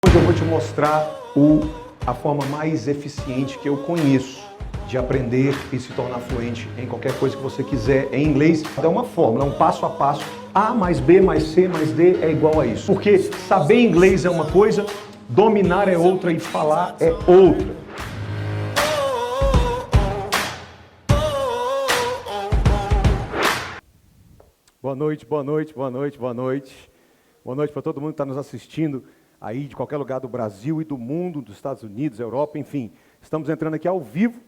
Hoje eu vou te mostrar a forma mais eficiente que eu conheço de aprender e se tornar fluente em qualquer coisa que você quiser em inglês. É uma fórmula, é um passo a passo. A mais B mais C mais D é igual a isso. Porque saber inglês é uma coisa, dominar é outra e falar é outra. Boa noite, boa noite, boa noite, boa noite. Boa noite para todo mundo que está nos assistindo aí de qualquer lugar do Brasil e do mundo, dos Estados Unidos, Europa, enfim. Estamos entrando aqui ao vivo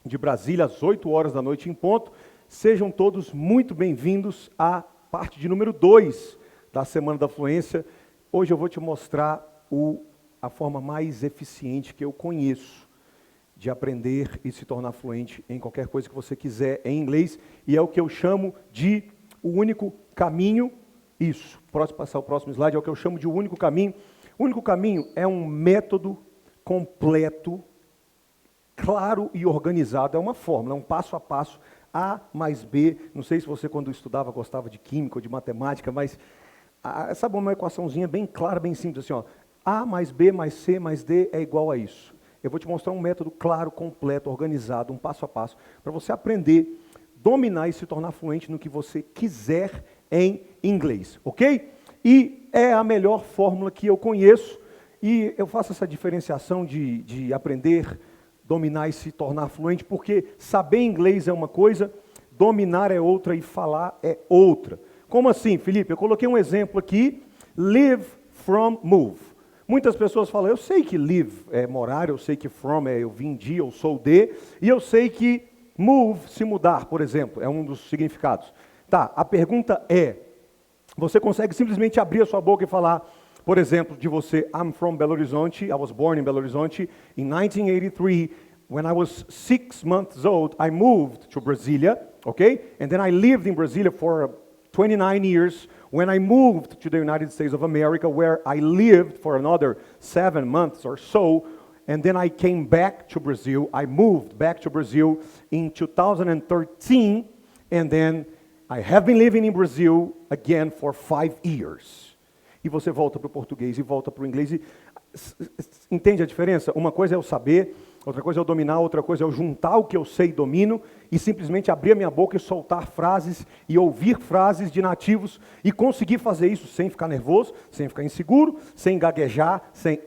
de Brasília às 8 horas da noite em ponto. Sejam todos muito bem-vindos à parte de número 2 da Semana da Fluência. Hoje eu vou te mostrar a forma mais eficiente que eu conheço de aprender e se tornar fluente em qualquer coisa que você quiser em inglês. E é o que eu chamo de o único caminho. Isso, pode passar o próximo slide, é o que eu chamo de o único caminho. O único caminho é um método completo, claro e organizado. É uma fórmula, é um passo a passo, A mais B. Não sei se você, quando estudava, gostava de química ou de matemática, mas sabe uma equaçãozinha bem clara, bem simples, assim, ó. A mais B mais C mais D é igual a isso. Eu vou te mostrar um método claro, completo, organizado, um passo a passo, para você aprender, dominar e se tornar fluente no que você quiser em inglês, ok? E é a melhor fórmula que eu conheço, e eu faço essa diferenciação de aprender, dominar e se tornar fluente, porque saber inglês é uma coisa, dominar é outra e falar é outra. Como assim, Felipe? Eu coloquei um exemplo aqui, live from move. Muitas pessoas falam, eu sei que live é morar, eu sei que from é eu vim de, eu sou de, e eu sei que move, se mudar, por exemplo, é um dos significados. Tá, a pergunta é, você consegue simplesmente abrir a sua boca e falar, por exemplo, de você, I'm from Belo Horizonte, I was born in Belo Horizonte, in 1983, when I was 6 months old, I moved to Brasília, okay? And then I lived in Brasília for 29 years, when I moved to the United States of America, where I lived for another 7 months or so, and then I came back to Brazil, I moved back to Brazil in 2013, and then I have been living in Brazil again for 5 years. E você volta para o português e volta para o inglês. Entende a diferença? Uma coisa é eu saber, outra coisa é eu dominar, outra coisa é eu juntar o que eu sei e domino e simplesmente abrir a minha boca e soltar frases e ouvir frases de nativos e conseguir fazer isso sem ficar nervoso, sem ficar inseguro, sem gaguejar, sem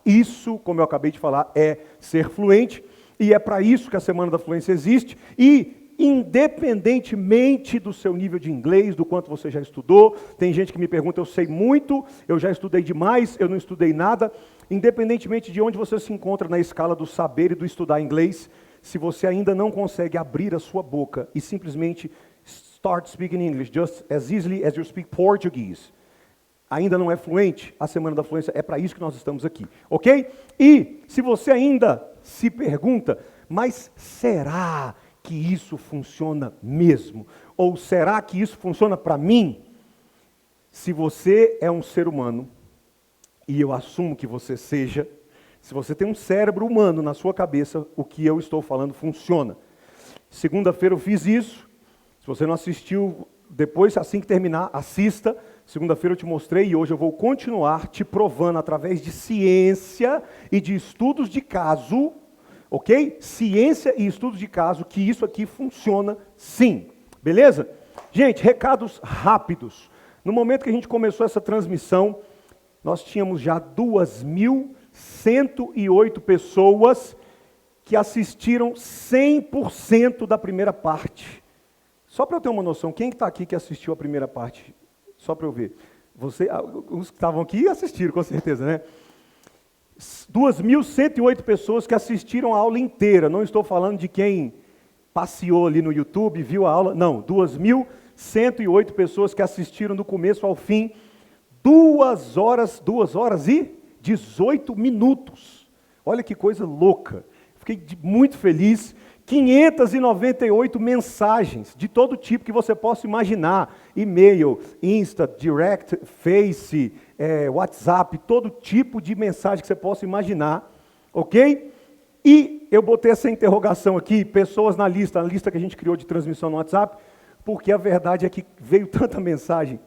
Isso, como eu acabei de falar, é ser fluente e é para isso que a Semana da Fluência existe. E independentemente do seu nível de inglês, do quanto você já estudou, tem gente que me pergunta, eu sei muito, eu já estudei demais, eu não estudei nada, independentemente de onde você se encontra na escala do saber e do estudar inglês, se você ainda não consegue abrir a sua boca e simplesmente start speaking English, just as easily as you speak Portuguese, ainda não é fluente, a Semana da Fluência é para isso que nós estamos aqui, ok? E se você ainda se pergunta, mas será que isso funciona mesmo? Ou será que isso funciona para mim? Se você é um ser humano, e eu assumo que você seja, se você tem um cérebro humano na sua cabeça, o que eu estou falando funciona. Segunda-feira eu fiz isso, se você não assistiu, depois, assim que terminar, assista. Segunda-feira eu te mostrei e hoje eu vou continuar te provando através de ciência e de estudos de caso, ok? Ciência e estudos de caso, que isso aqui funciona sim. Beleza? Gente, recados rápidos. No momento que a gente começou essa transmissão, nós tínhamos já 2.108 pessoas que assistiram 100% da primeira parte. Só para eu ter uma noção, quem está aqui que assistiu a primeira parte? Só para eu ver. Os que estavam aqui assistiram, com certeza, né? 2.108 pessoas que assistiram a aula inteira. Não estou falando de quem passeou ali no YouTube, viu a aula. Não, 2.108 pessoas que assistiram do começo ao fim. 2 horas e 18 minutos. Olha que coisa louca. Fiquei muito feliz. 598 mensagens de todo tipo que você possa imaginar. E-mail, Insta, Direct, Face, WhatsApp, todo tipo de mensagem que você possa imaginar, ok? E eu botei essa interrogação aqui, pessoas na lista que a gente criou de transmissão no WhatsApp, porque a verdade é que veio tanta mensagem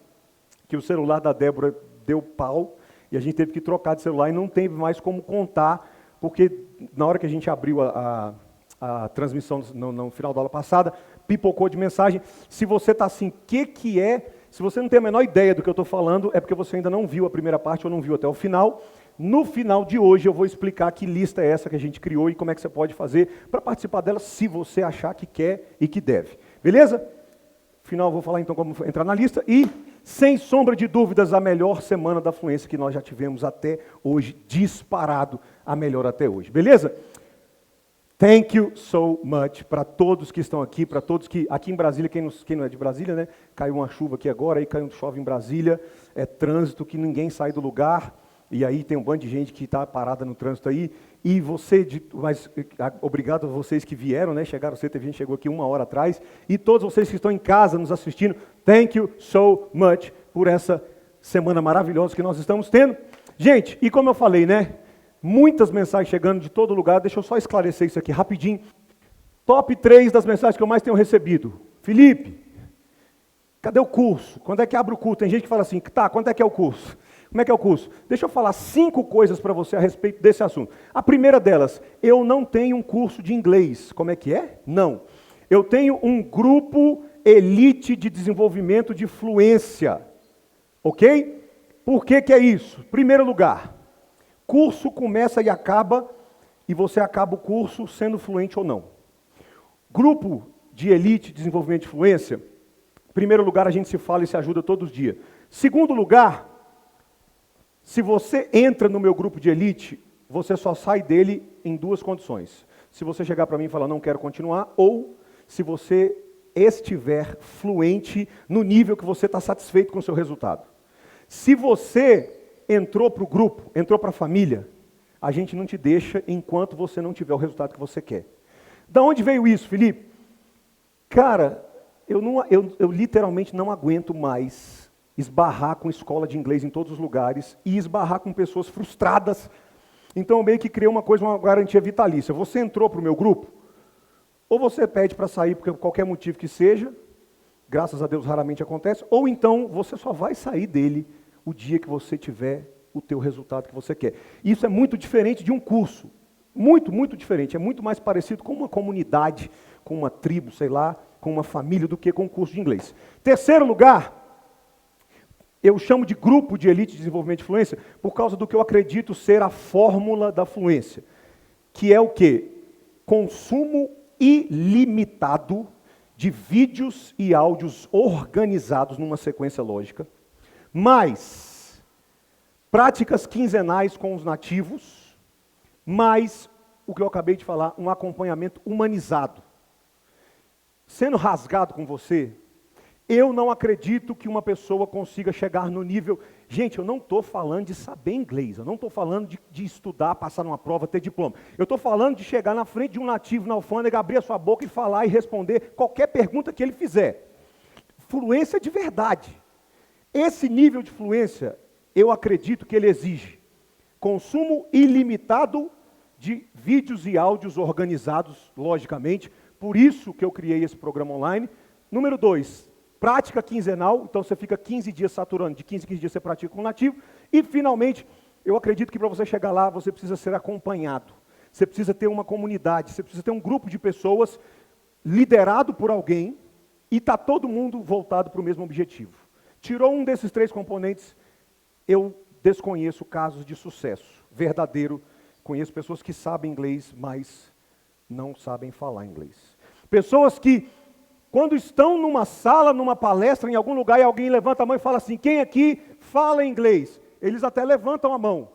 que o celular da Débora deu pau e a gente teve que trocar de celular e não teve mais como contar, porque na hora que a gente abriu a transmissão no final da aula passada, pipocou de mensagem. Se você está assim, que é? Se você não tem a menor ideia do que eu estou falando, é porque você ainda não viu a primeira parte ou não viu até o final. No final de hoje eu vou explicar que lista é essa que a gente criou e como é que você pode fazer para participar dela, se você achar que quer e que deve. Beleza? No final eu vou falar então como entrar na lista e, sem sombra de dúvidas, a melhor semana da fluência que nós já tivemos até hoje, disparado a melhor até hoje. Beleza? Thank you so much para todos que estão aqui, para todos que, aqui em Brasília, quem não é de Brasília, né? Caiu uma chuva aqui agora, aí chove em Brasília, é trânsito que ninguém sai do lugar, e aí tem um bando de gente que está parada no trânsito aí, e mas obrigado a vocês que vieram, né? Chegaram, teve gente que chegou aqui 1 hora atrás, e todos vocês que estão em casa nos assistindo, thank you so much por essa semana maravilhosa que nós estamos tendo. Gente, e como eu falei, né? Muitas mensagens chegando de todo lugar, deixa eu só esclarecer isso aqui rapidinho. Top 3 das mensagens que eu mais tenho recebido. Felipe, cadê o curso? Quando é que abre o curso? Tem gente que fala assim, tá, quando é que é o curso? Como é que é o curso? Deixa eu falar 5 coisas para você a respeito desse assunto. A primeira delas, eu não tenho um curso de inglês. Como é que é? Não. Eu tenho um grupo elite de desenvolvimento de fluência. Ok? Por que é isso? Primeiro lugar, curso começa e acaba, e você acaba o curso sendo fluente ou não. Grupo de elite, desenvolvimento de fluência, em primeiro lugar a gente se fala e se ajuda todos os dias. Segundo lugar, se você entra no meu grupo de elite, você só sai dele em 2 condições. Se você chegar para mim e falar não quero continuar, ou se você estiver fluente no nível que você está satisfeito com o seu resultado. Se você entrou para o grupo, entrou para a família, a gente não te deixa enquanto você não tiver o resultado que você quer. Da onde veio isso, Felipe? Cara, eu literalmente não aguento mais esbarrar com escola de inglês em todos os lugares e esbarrar com pessoas frustradas. Então eu meio que criei uma garantia vitalícia. Você entrou para o meu grupo, ou você pede para sair por qualquer motivo que seja, graças a Deus raramente acontece, ou então você só vai sair dele o dia que você tiver o teu resultado que você quer. Isso é muito diferente de um curso. Muito, muito diferente. É muito mais parecido com uma comunidade, com uma tribo, sei lá, com uma família, do que com um curso de inglês. Terceiro lugar, eu chamo de grupo de elite de desenvolvimento de fluência, por causa do que eu acredito ser a fórmula da fluência. Que é o quê? Consumo ilimitado de vídeos e áudios organizados numa sequência lógica, mais práticas quinzenais com os nativos, mais o que eu acabei de falar, um acompanhamento humanizado. Sendo rasgado com você, eu não acredito que uma pessoa consiga chegar no nível... Gente, eu não estou falando de saber inglês, eu não estou falando de estudar, passar numa prova, ter diploma. Eu estou falando de chegar na frente de um nativo na alfândega, abrir a sua boca e falar e responder qualquer pergunta que ele fizer. Fluência de verdade. Esse nível de fluência, eu acredito que ele exige consumo ilimitado de vídeos e áudios organizados, logicamente. Por isso que eu criei esse programa online. Número 2, prática quinzenal. Então você fica 15 dias saturando, de 15 em 15 dias você pratica com o nativo. E finalmente, eu acredito que para você chegar lá, você precisa ser acompanhado. Você precisa ter uma comunidade, você precisa ter um grupo de pessoas liderado por alguém e está todo mundo voltado para o mesmo objetivo. Tirou um desses 3 componentes, eu desconheço casos de sucesso verdadeiro. Conheço pessoas que sabem inglês, mas não sabem falar inglês. Pessoas que, quando estão numa sala, numa palestra, em algum lugar, e alguém levanta a mão e fala assim, quem aqui fala inglês? Eles até levantam a mão.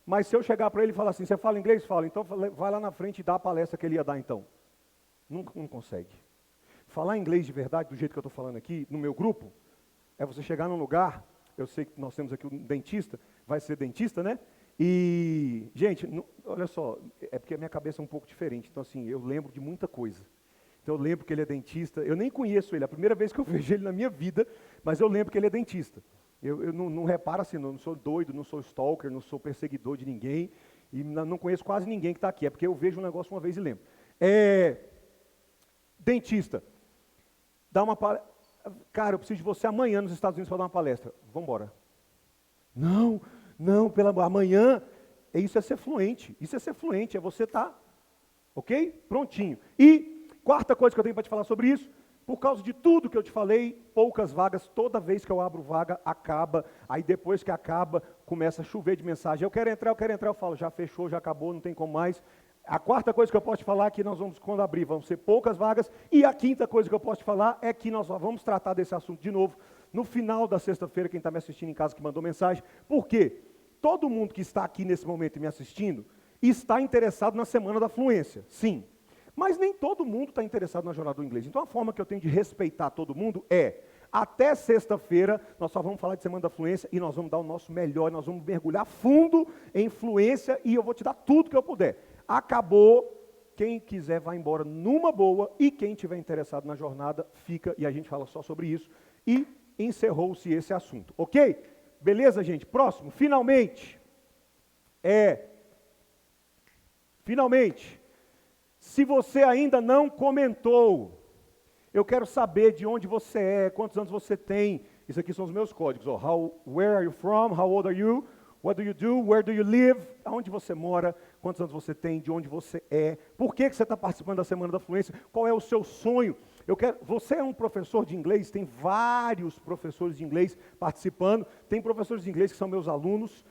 Mas se eu chegar para ele e falar assim, você fala inglês? Fala, então vai lá na frente e dá a palestra que ele ia dar então. Não consegue. Falar inglês de verdade, do jeito que eu estou falando aqui, no meu grupo, é você chegar num lugar, eu sei que nós temos aqui um dentista, vai ser dentista, né? E, gente, olha só, é porque a minha cabeça é um pouco diferente, então assim, eu lembro de muita coisa. Então eu lembro que ele é dentista, eu nem conheço ele, é a primeira vez que eu vejo ele na minha vida, mas eu lembro que ele é dentista. Eu não reparo assim, não sou doido, não sou stalker, não sou perseguidor de ninguém, e não conheço quase ninguém que está aqui, é porque eu vejo um negócio uma vez e lembro. Dentista, dá uma palestra. Cara, eu preciso de você amanhã nos Estados Unidos para dar uma palestra. Vamos embora. Não, Não, amanhã, isso é ser fluente. Isso é ser fluente, é você estar, ok? Prontinho. E quarta coisa que eu tenho para te falar sobre isso, por causa de tudo que eu te falei, poucas vagas, toda vez que eu abro vaga, acaba. Aí depois que acaba, começa a chover de mensagem. Eu quero entrar, eu falo, já fechou, já acabou, não tem como mais. A quarta coisa que eu posso te falar é que nós vamos, quando abrir, vão ser poucas vagas. E a quinta coisa que eu posso te falar é que nós vamos tratar desse assunto de novo no final da sexta-feira, quem está me assistindo em casa que mandou mensagem. Por quê? Todo mundo que está aqui nesse momento me assistindo está interessado na Semana da Fluência, sim. Mas nem todo mundo está interessado na jornada do inglês. Então a forma que eu tenho de respeitar todo mundo é, até sexta-feira, nós só vamos falar de Semana da Fluência e nós vamos dar o nosso melhor, nós vamos mergulhar fundo em fluência e eu vou te dar tudo que eu puder. Acabou, quem quiser vai embora numa boa e quem estiver interessado na jornada fica e a gente fala só sobre isso. E encerrou-se esse assunto, ok? Beleza, gente? Próximo, finalmente, se você ainda não comentou, eu quero saber de onde você é, quantos anos você tem. Isso aqui são os meus códigos. Where are you from? How old are you? What do you do? Where do you live? Aonde você mora? Quantos anos você tem? De onde você é? Por que você está participando da Semana da Fluência? Qual é o seu sonho? Você é um professor de inglês, tem vários professores de inglês participando, tem professores de inglês que são meus alunos.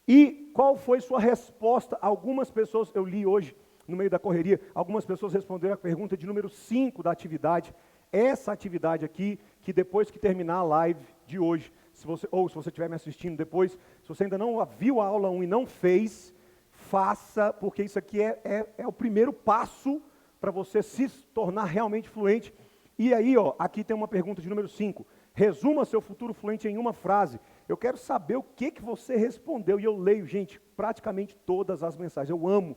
E qual foi sua resposta? Algumas pessoas, eu li hoje, no meio da correria, algumas pessoas responderam a pergunta de número 5 da atividade. Essa atividade aqui, que depois que terminar a live de hoje, se você estiver me assistindo depois, se você ainda não viu a aula 1 e não fez, faça, porque isso aqui é o primeiro passo para você se tornar realmente fluente. E aí, aqui tem uma pergunta de número 5. Resuma seu futuro fluente em uma frase. Eu quero saber o que você respondeu. E eu leio, gente, praticamente todas as mensagens. Eu amo.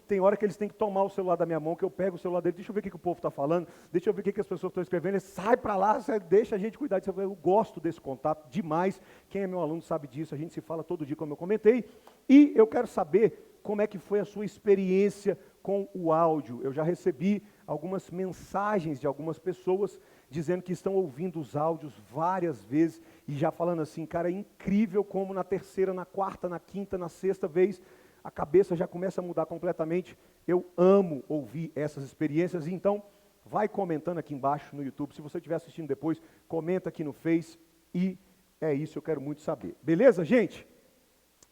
Tem hora que eles têm que tomar o celular da minha mão, que eu pego o celular dele, deixa eu ver o que o povo está falando, deixa eu ver o que as pessoas estão escrevendo. Sai para lá, deixa a gente cuidar disso. Eu gosto desse contato demais. Quem é meu aluno sabe disso. A gente se fala todo dia, como eu comentei. E eu quero saber como é que foi a sua experiência com o áudio. Eu já recebi algumas mensagens de algumas pessoas dizendo que estão ouvindo os áudios várias vezes e já falando assim, cara, é incrível como na terceira, na quarta, na quinta, na sexta vez, a cabeça já começa a mudar completamente. Eu amo ouvir essas experiências, então vai comentando aqui embaixo no YouTube. Se você estiver assistindo depois, comenta aqui no Face e é isso, eu quero muito saber. Beleza, gente?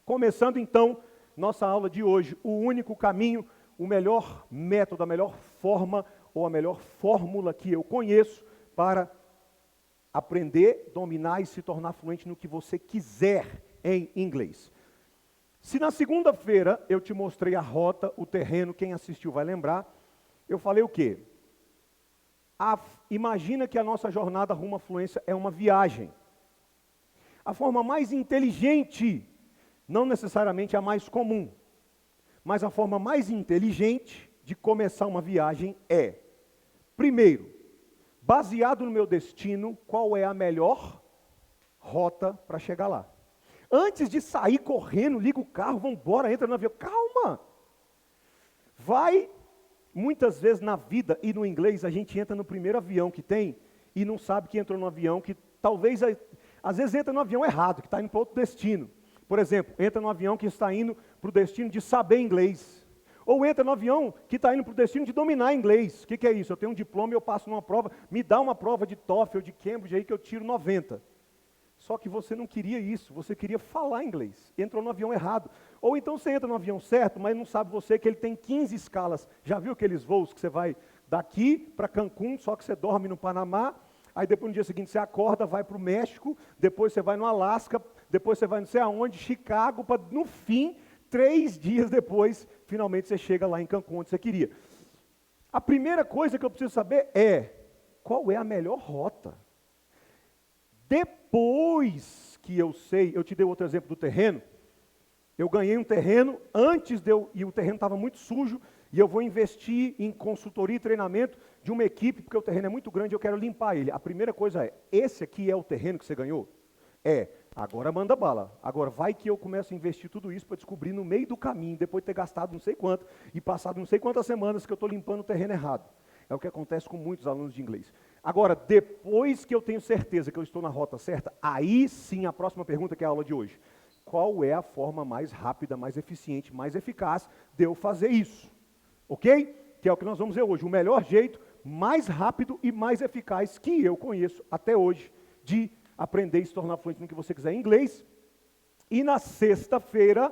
Começando então nossa aula de hoje, o único caminho, o melhor método, a melhor forma ou a melhor fórmula que eu conheço para aprender, dominar e se tornar fluente no que você quiser em inglês. Se na segunda-feira eu te mostrei a rota, o terreno, quem assistiu vai lembrar, eu falei o quê? Imagina que a nossa jornada rumo à fluência é uma viagem. A forma mais inteligente, não necessariamente a mais comum, mas a forma mais inteligente de começar uma viagem é, primeiro, baseado no meu destino, qual é a melhor rota para chegar lá. Antes de sair correndo, liga o carro, vamos embora, entra no avião. Calma! Muitas vezes na vida e no inglês, a gente entra no primeiro avião que tem e não sabe que entrou no avião que talvez, às vezes entra no avião errado, que está indo para outro destino. Por exemplo, entra no avião que está indo para o destino de saber inglês. Ou entra no avião que está indo para o destino de dominar inglês. O que é isso? Eu tenho um diploma e eu passo numa prova, me dá uma prova de TOEFL, de Cambridge aí que eu tiro 90. Só que você não queria isso, você queria falar inglês. Entrou no avião errado. Ou então você entra no avião certo, mas não sabe você que ele tem 15 escalas. Já viu aqueles voos que você vai daqui para Cancún, só que você dorme no Panamá, aí depois no dia seguinte você acorda, vai para o México, depois você vai no Alasca, depois você vai não sei aonde, Chicago, para no fim, 3 dias depois, finalmente você chega lá em Cancún, onde você queria. A primeira coisa que eu preciso saber é, qual é a melhor rota? Depois que eu sei, eu te dei outro exemplo do terreno, eu ganhei um terreno e o terreno estava muito sujo, e eu vou investir em consultoria e treinamento de uma equipe, porque o terreno é muito grande e eu quero limpar ele. A primeira coisa é, esse aqui é o terreno que você ganhou? Agora manda bala. Agora vai que eu começo a investir tudo isso para descobrir no meio do caminho, depois de ter gastado não sei quanto, e passado não sei quantas semanas que eu estou limpando o terreno errado. É o que acontece com muitos alunos de inglês. Agora, depois que eu tenho certeza que eu estou na rota certa, aí sim a próxima pergunta que é a aula de hoje. qual é a forma mais rápida, mais eficiente, mais eficaz de eu fazer isso. Ok? Que é o que nós vamos ver hoje. O melhor jeito, mais rápido e mais eficaz que eu conheço até hoje de aprender e se tornar fluente no que você quiser em inglês. E na sexta-feira,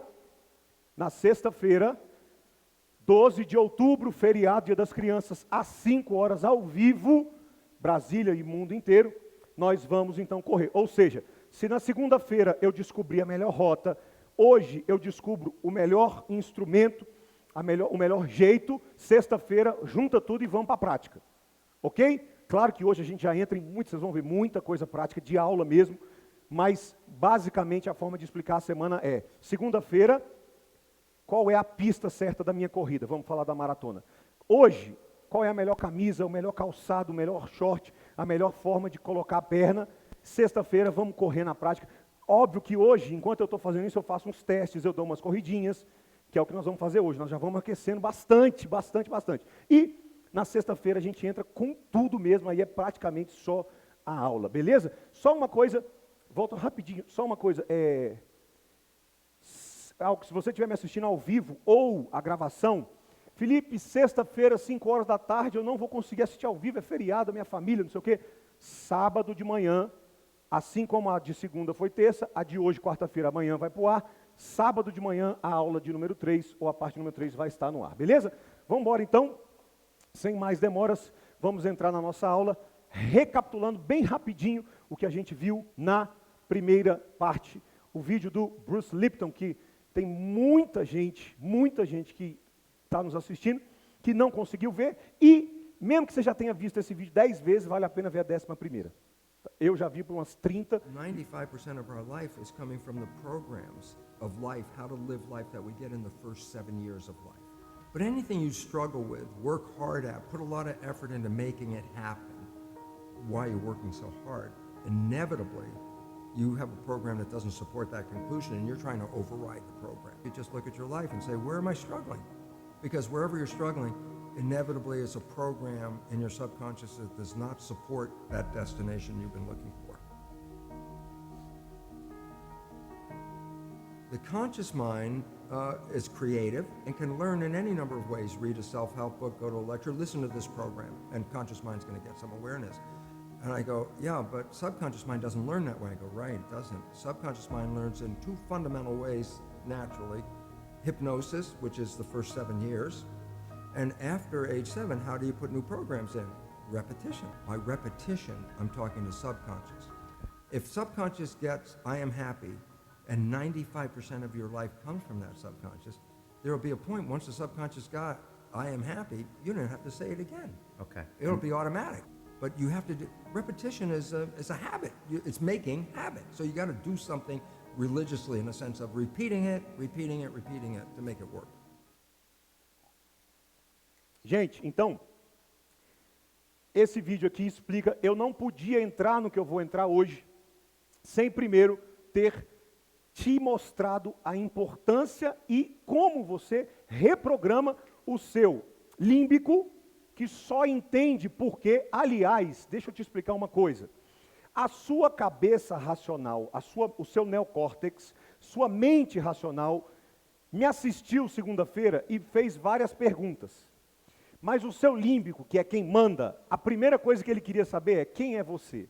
12 de outubro, feriado, Dia das Crianças, às 5 horas, ao vivo, Brasília e mundo inteiro, nós vamos então correr. Ou seja, se na segunda-feira eu descobri a melhor rota, hoje eu descubro o melhor instrumento, o melhor jeito, sexta-feira, junta tudo e vamos para a prática. Ok? Claro que hoje a gente já entra em vocês vão ver muita coisa prática, de aula mesmo, mas basicamente a forma de explicar a semana é, segunda-feira, qual é a pista certa da minha corrida? Vamos falar da maratona. Hoje, qual é a melhor camisa, o melhor calçado, o melhor short, a melhor forma de colocar a perna? Sexta-feira, vamos correr na prática. Óbvio que hoje, enquanto eu estou fazendo isso, eu faço uns testes, eu dou umas corridinhas, que é o que nós vamos fazer hoje. Nós já vamos aquecendo bastante. E na sexta-feira a gente entra com tudo mesmo, aí é praticamente só a aula, beleza? Só uma coisa, volta rapidinho, só uma coisa, se você estiver me assistindo ao vivo ou a gravação, Felipe, sexta-feira, 5 horas da tarde, eu não vou conseguir assistir ao vivo, é feriado, a minha família, não sei o quê. Sábado de manhã, assim como a de segunda foi terça, a de hoje, quarta-feira, amanhã vai para o ar. Sábado de manhã, a aula de número 3, ou a parte número 3 vai estar no ar, beleza? Vamos embora então, sem mais demoras, vamos entrar na nossa aula, recapitulando bem rapidinho o que a gente viu na primeira parte. O vídeo do Bruce Lipton, que tem muita gente que está nos assistindo, que não conseguiu ver, e mesmo que você já tenha visto esse vídeo 10 vezes, vale a pena ver a 11ª. Eu já vi por umas 30. 95% of our life is coming from the programs of life, how to live life that we get in the first 7 years of life. But anything you struggle with, work hard at, put a lot of effort into making it happen, why you're working so hard, inevitably, you have a program that doesn't support that conclusion and you're trying to override the program. You just look at your life and say, where am I struggling? Because wherever you're struggling, inevitably it's a program in your subconscious that does not support that destination you've been looking for. The conscious mind is creative and can learn in any number of ways. Read a self-help book, go to a lecture, listen to this program, and conscious mind's going to get some awareness. And I go, yeah, but subconscious mind doesn't learn that way. I go, right, it doesn't. Subconscious mind learns in 2 fundamental ways naturally. Hypnosis, which is the first 7 years. And after age 7, how do you put new programs in? Repetition. By repetition, I'm talking to subconscious. If subconscious gets, I am happy, and 95% of your life comes from that subconscious, there will be a point once the subconscious got, I am happy, you don't have to say it again. Okay. It'll be automatic. But you have to do, repetition is a habit. It's making habit. So you got to do something religiously in the sense of repeating it to make it work. Gente, então, esse vídeo aqui explica, eu não podia entrar no que eu vou entrar hoje, sem primeiro ter te mostrado a importância e como você reprograma o seu límbico, que só entende porque, aliás, deixa eu te explicar uma coisa, a sua cabeça racional, o seu neocórtex, sua mente racional, me assistiu segunda-feira e fez várias perguntas. Mas o seu límbico, que é quem manda, a primeira coisa que ele queria saber é quem é você?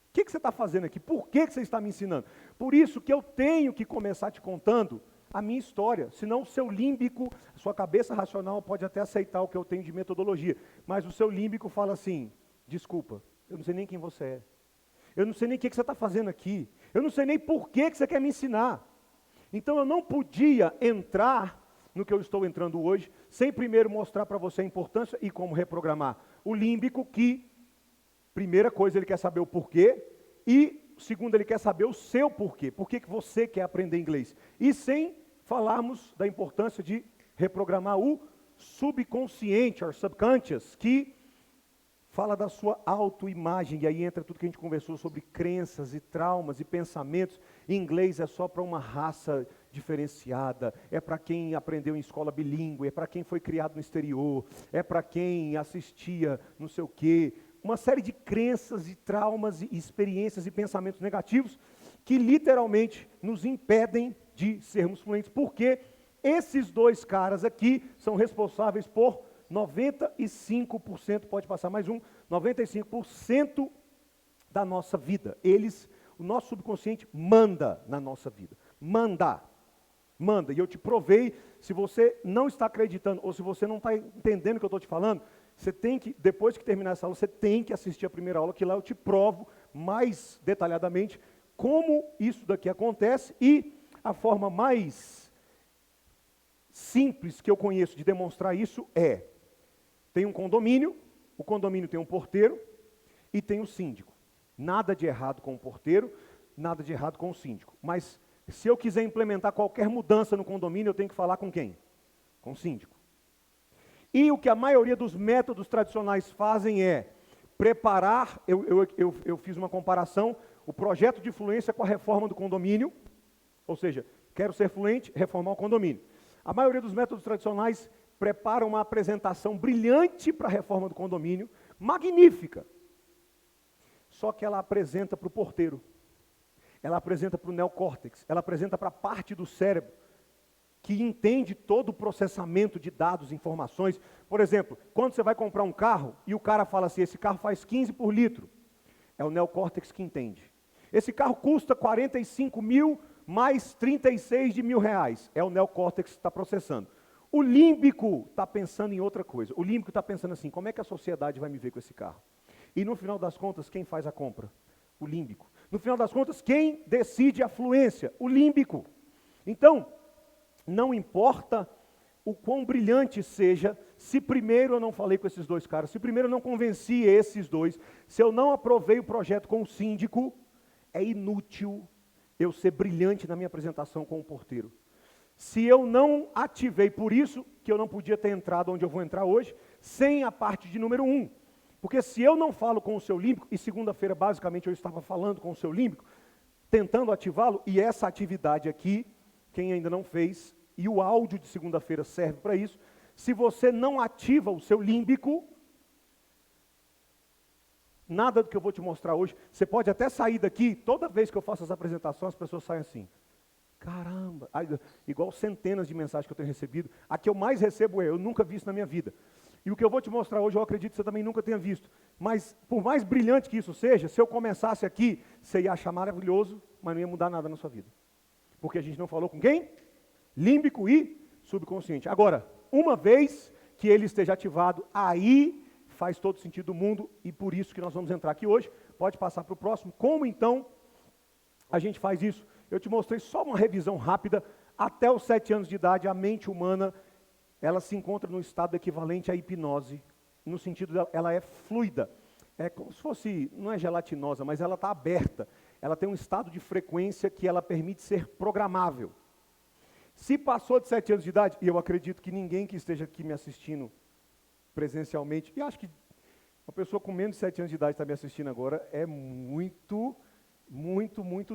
O que você está fazendo aqui? Por que você está me ensinando? Por isso que eu tenho que começar te contando a minha história, senão o seu límbico, sua cabeça racional pode até aceitar o que eu tenho de metodologia, mas o seu límbico fala assim, desculpa, eu não sei nem quem você é, eu não sei nem o que você está fazendo aqui, eu não sei nem por que você quer me ensinar. Então eu não podia entrar no que eu estou entrando hoje, sem primeiro mostrar para você a importância e como reprogramar o límbico, que, primeira coisa, ele quer saber o porquê, e segundo, ele quer saber o seu porquê, por que você quer aprender inglês. E sem falarmos da importância de reprogramar o subconsciente, or subconscious, que fala da sua autoimagem, e aí entra tudo que a gente conversou sobre crenças e traumas e pensamentos. Em inglês é só para uma raça diferenciada, é para quem aprendeu em escola bilíngue, é para quem foi criado no exterior, é para quem assistia não sei o quê, uma série de crenças e traumas e experiências e pensamentos negativos que literalmente nos impedem de sermos fluentes, porque esses dois caras aqui são responsáveis por 95%, pode passar mais um, 95% da nossa vida. O nosso subconsciente manda na nossa vida. Manda. E eu te provei, se você não está acreditando, ou se você não está entendendo o que eu estou te falando, você tem que, depois que terminar essa aula, você tem que assistir a primeira aula, que lá eu te provo mais detalhadamente como isso daqui acontece, e a forma mais simples que eu conheço de demonstrar isso tem um condomínio, o condomínio tem um porteiro e tem o síndico. Nada de errado com o porteiro, nada de errado com o síndico. Mas se eu quiser implementar qualquer mudança no condomínio, eu tenho que falar com quem? Com o síndico. E o que a maioria dos métodos tradicionais fazem é preparar, eu fiz uma comparação, o projeto de fluência com a reforma do condomínio, ou seja, quero ser fluente, reformar o condomínio. A maioria dos métodos tradicionais prepara uma apresentação brilhante para a reforma do condomínio, magnífica. Só que ela apresenta para o porteiro, ela apresenta para o neocórtex, ela apresenta para a parte do cérebro que entende todo o processamento de dados, informações. Por exemplo, quando você vai comprar um carro e o cara fala assim, esse carro faz 15 por litro, é o neocórtex que entende. Esse carro custa 45 mil mais 36 de R$1.000, é o neocórtex que está processando. O límbico está pensando em outra coisa, o límbico está pensando assim, como é que a sociedade vai me ver com esse carro? E no final das contas, quem faz a compra? O límbico. No final das contas, quem decide a fluência? O límbico. Então, não importa o quão brilhante seja, se primeiro eu não falei com esses dois caras, se primeiro eu não convenci esses dois, se eu não aprovei o projeto com o síndico, é inútil eu ser brilhante na minha apresentação com o porteiro. Se eu não ativei, por isso que eu não podia ter entrado onde eu vou entrar hoje, sem a parte de número 1. Porque se eu não falo com o seu límbico, e segunda-feira basicamente eu estava falando com o seu límbico, tentando ativá-lo, e essa atividade aqui, quem ainda não fez, e o áudio de segunda-feira serve para isso, se você não ativa o seu límbico, nada do que eu vou te mostrar hoje, você pode até sair daqui, toda vez que eu faço as apresentações, as pessoas saem assim, caramba, igual centenas de mensagens que eu tenho recebido, a que eu mais recebo eu nunca vi isso na minha vida. E o que eu vou te mostrar hoje, eu acredito que você também nunca tenha visto. Mas, por mais brilhante que isso seja, se eu começasse aqui, você ia achar maravilhoso, mas não ia mudar nada na sua vida. Porque a gente não falou com quem? Límbico e subconsciente. Agora, uma vez que ele esteja ativado, aí faz todo sentido do mundo, e por isso que nós vamos entrar aqui hoje. Pode passar para o próximo. Como então a gente faz isso? Eu te mostrei só uma revisão rápida. Até os 7 anos de idade, a mente humana, ela se encontra no estado equivalente à hipnose, no sentido de ela é fluida. É como se fosse, não é gelatinosa, mas ela está aberta. Ela tem um estado de frequência que ela permite ser programável. Se passou de 7 anos de idade, e eu acredito que ninguém que esteja aqui me assistindo presencialmente, e acho que uma pessoa com menos de 7 anos de idade está me assistindo agora, é muito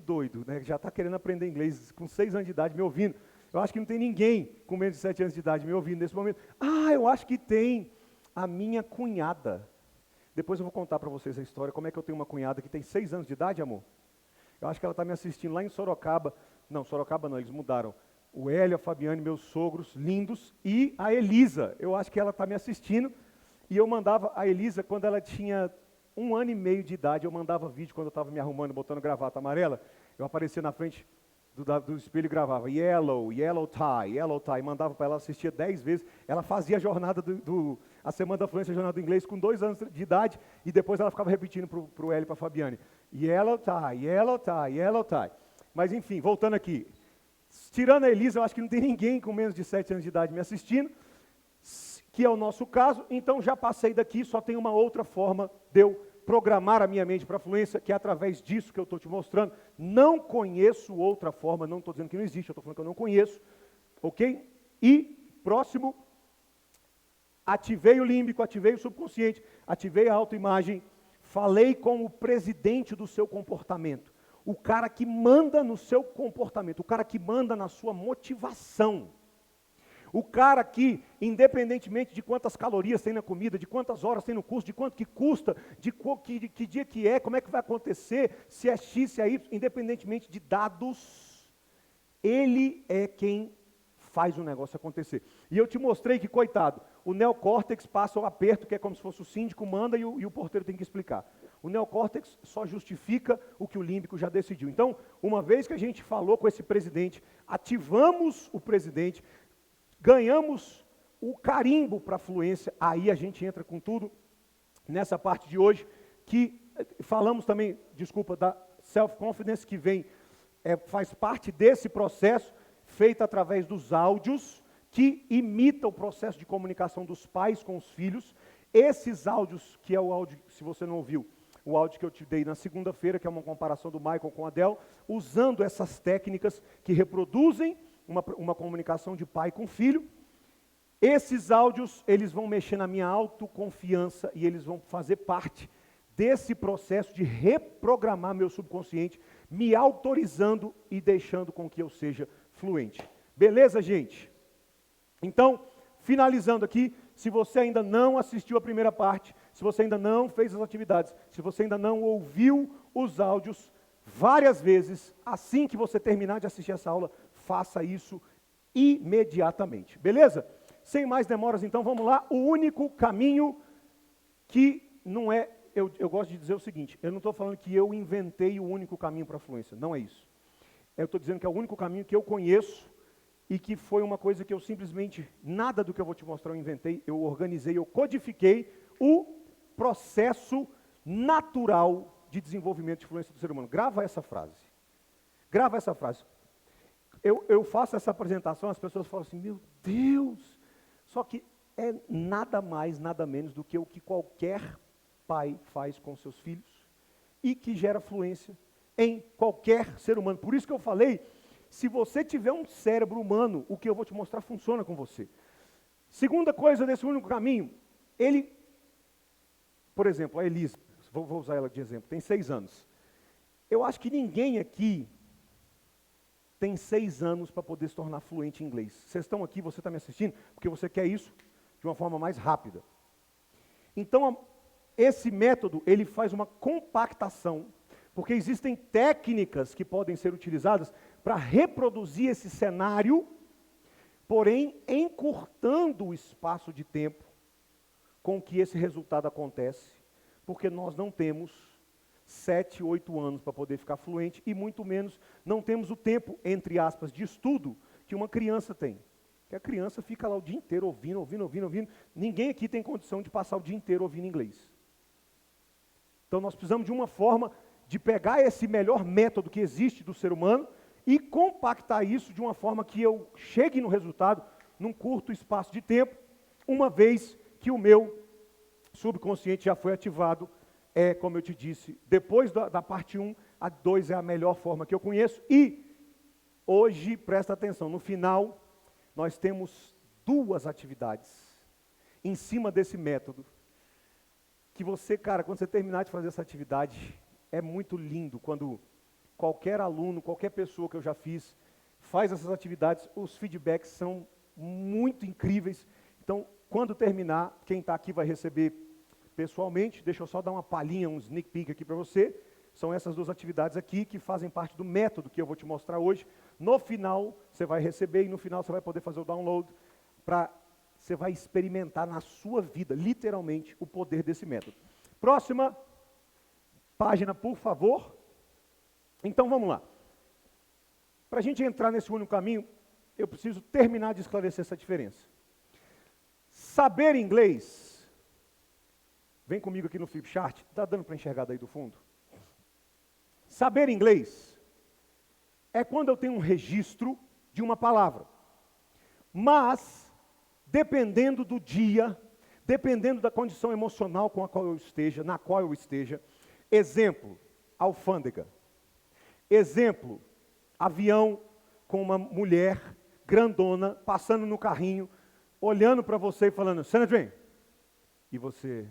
doido, né? Já está querendo aprender inglês com 6 anos de idade me ouvindo. Eu acho que não tem ninguém com menos de 7 anos de idade me ouvindo nesse momento. Eu acho que tem a minha cunhada. Depois eu vou contar para vocês a história, como é que eu tenho uma cunhada que tem 6 anos de idade, amor. Eu acho que ela está me assistindo lá em Sorocaba. Não, Sorocaba não, eles mudaram. O Hélio, a Fabiane, meus sogros lindos, e a Elisa. Eu acho que ela está me assistindo. E eu mandava a Elisa, quando ela tinha 1 ano e meio de idade, eu mandava vídeo quando eu estava me arrumando, botando gravata amarela. Eu aparecia na frente do espelho e gravava yellow tie, mandava para ela, assistia 10 vezes, ela fazia a jornada a Semana da Fluência, a jornada do inglês com 2 anos de idade, e depois ela ficava repetindo para o Hélio e para a Fabiane, yellow tie, mas enfim, voltando aqui, tirando a Elisa, eu acho que não tem ninguém com menos de 7 anos de idade me assistindo, que é o nosso caso, então já passei daqui, só tem uma outra forma de eu programar a minha mente para a fluência, que é através disso que eu estou te mostrando. Não conheço outra forma, não estou dizendo que não existe, eu estou falando que eu não conheço, ok? E, próximo, ativei o límbico, ativei o subconsciente, ativei a autoimagem, falei com o presidente do seu comportamento, o cara que manda no seu comportamento, o cara que manda na sua motivação. O cara que, independentemente de quantas calorias tem na comida, de quantas horas tem no curso, de quanto que custa, de que dia que é, como é que vai acontecer, se é X, se é Y, independentemente de dados, Ele é quem faz o negócio acontecer. E eu te mostrei que, coitado, o neocórtex passa o aperto, que é como se fosse o síndico manda e o porteiro tem que explicar. O neocórtex só justifica o que o límbico já decidiu. Então, uma vez que a gente falou com esse presidente, ativamos o presidente, ganhamos o carimbo para a fluência, aí a gente entra com tudo nessa parte de hoje, que falamos também, desculpa, da self-confidence, que vem, faz parte desse processo, feito através dos áudios, que imita o processo de comunicação dos pais com os filhos. Esses áudios, que é o áudio, se você não ouviu, o áudio que eu te dei na segunda-feira, que é uma comparação do Michael com a Adele, usando essas técnicas que reproduzem uma comunicação de pai com filho. Esses áudios, eles vão mexer na minha autoconfiança e eles vão fazer parte desse processo de reprogramar meu subconsciente, me autorizando e deixando com que eu seja fluente. Beleza, gente? Então, finalizando aqui, se você ainda não assistiu a primeira parte, se você ainda não fez as atividades, se você ainda não ouviu os áudios várias vezes, assim que você terminar de assistir essa aula, faça isso imediatamente. Beleza? Sem mais demoras, então, vamos lá. O único caminho que não é... Eu gosto de dizer o seguinte, eu não estou falando que eu inventei o único caminho para a fluência, não é isso. Eu estou dizendo que é o único caminho que eu conheço e que foi uma coisa que eu simplesmente, nada do que eu vou te mostrar eu inventei, eu organizei, eu codifiquei o processo natural de desenvolvimento de fluência do ser humano. Grava essa frase. Grava essa frase. Eu faço essa apresentação, as pessoas falam assim, meu Deus, só que é nada mais, nada menos do que o que qualquer pai faz com seus filhos e que gera fluência em qualquer ser humano. Por isso que eu falei, se você tiver um cérebro humano, o que eu vou te mostrar funciona com você. Segunda coisa desse único caminho, ele, por exemplo, a Elisa, vou usar ela de exemplo, tem 6 anos. Eu acho que ninguém aqui tem 6 anos para poder se tornar fluente em inglês. Vocês estão aqui, você está me assistindo, porque você quer isso de uma forma mais rápida. Então, esse método, ele faz uma compactação, porque existem técnicas que podem ser utilizadas para reproduzir esse cenário, porém encurtando o espaço de tempo com que esse resultado acontece, porque nós não temos 7, 8 anos para poder ficar fluente, e muito menos não temos o tempo, entre aspas, de estudo que uma criança tem. Que a criança fica lá o dia inteiro ouvindo. Ninguém aqui tem condição de passar o dia inteiro ouvindo inglês. Então nós precisamos de uma forma de pegar esse melhor método que existe do ser humano e compactar isso de uma forma que eu chegue no resultado num curto espaço de tempo, uma vez que o meu subconsciente já foi ativado, como eu te disse, depois da parte 1, a 2 é a melhor forma que eu conheço. E hoje, presta atenção, no final, nós temos 2 atividades em cima desse método, que você, cara, quando você terminar de fazer essa atividade, é muito lindo quando qualquer aluno, qualquer pessoa que eu já fiz, faz essas atividades, os feedbacks são muito incríveis. Então, quando terminar, quem está aqui vai receber pessoalmente. Deixa eu só dar uma palhinha, um sneak peek aqui para você. São essas 2 atividades aqui que fazem parte do método que eu vou te mostrar hoje. No final, você vai receber e no final você vai poder fazer o download você vai experimentar na sua vida, literalmente, o poder desse método. Próxima página, por favor. Então, vamos lá. Para a gente entrar nesse único caminho, eu preciso terminar de esclarecer essa diferença. Saber inglês, vem comigo aqui no flipchart, está dando para enxergar daí do fundo? Saber inglês é quando eu tenho um registro de uma palavra, mas, dependendo do dia, dependendo da condição emocional com a qual eu esteja, na qual eu esteja, exemplo, alfândega. Exemplo, avião com uma mulher grandona, passando no carrinho, olhando para você e falando, Sandrine, e você...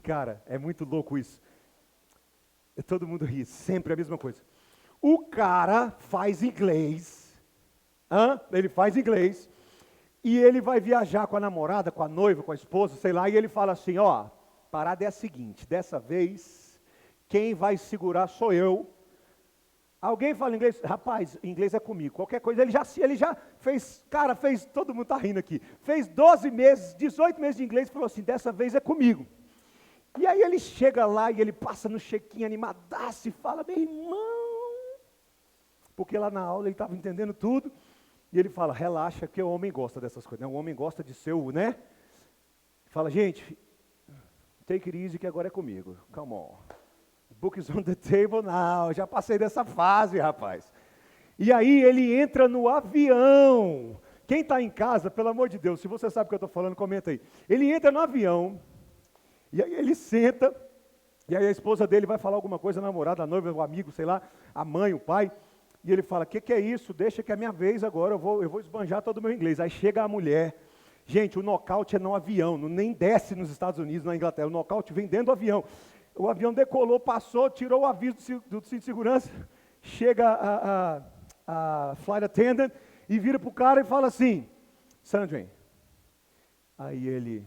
Cara, é muito louco isso. Todo mundo ri, sempre a mesma coisa. O cara faz inglês, ele faz inglês, e ele vai viajar com a namorada, com a noiva, com a esposa, sei lá, e ele fala assim, ó, parada é a seguinte, dessa vez quem vai segurar sou eu. Alguém fala inglês? Rapaz, inglês é comigo. Qualquer coisa, ele já fez, cara, todo mundo está rindo aqui. Fez 12 meses, 18 meses de inglês e falou assim, dessa vez é comigo. E aí ele chega lá e ele passa no check-in animadaço e fala, meu irmão, porque lá na aula ele estava entendendo tudo. E ele fala, relaxa que o homem gosta dessas coisas, né? O homem gosta de ser o, né? Fala, gente, take it easy que agora é comigo, come on. Book is on the table now, já passei dessa fase, rapaz. E aí ele entra no avião. Quem está em casa, pelo amor de Deus, se você sabe o que eu estou falando, comenta aí. Ele entra no avião, e aí ele senta, e aí a esposa dele vai falar alguma coisa, a namorada, a noiva, o amigo, sei lá, a mãe, o pai, e ele fala, que é isso? Deixa que é minha vez agora, eu vou esbanjar todo o meu inglês. Aí chega a mulher, gente, o nocaute é no avião, nem desce nos Estados Unidos, na Inglaterra, o nocaute vem dentro do avião. O avião decolou, passou, tirou o aviso do cinto de segurança, chega a flight attendant e vira para o cara e fala assim, Sandrine. Aí ele...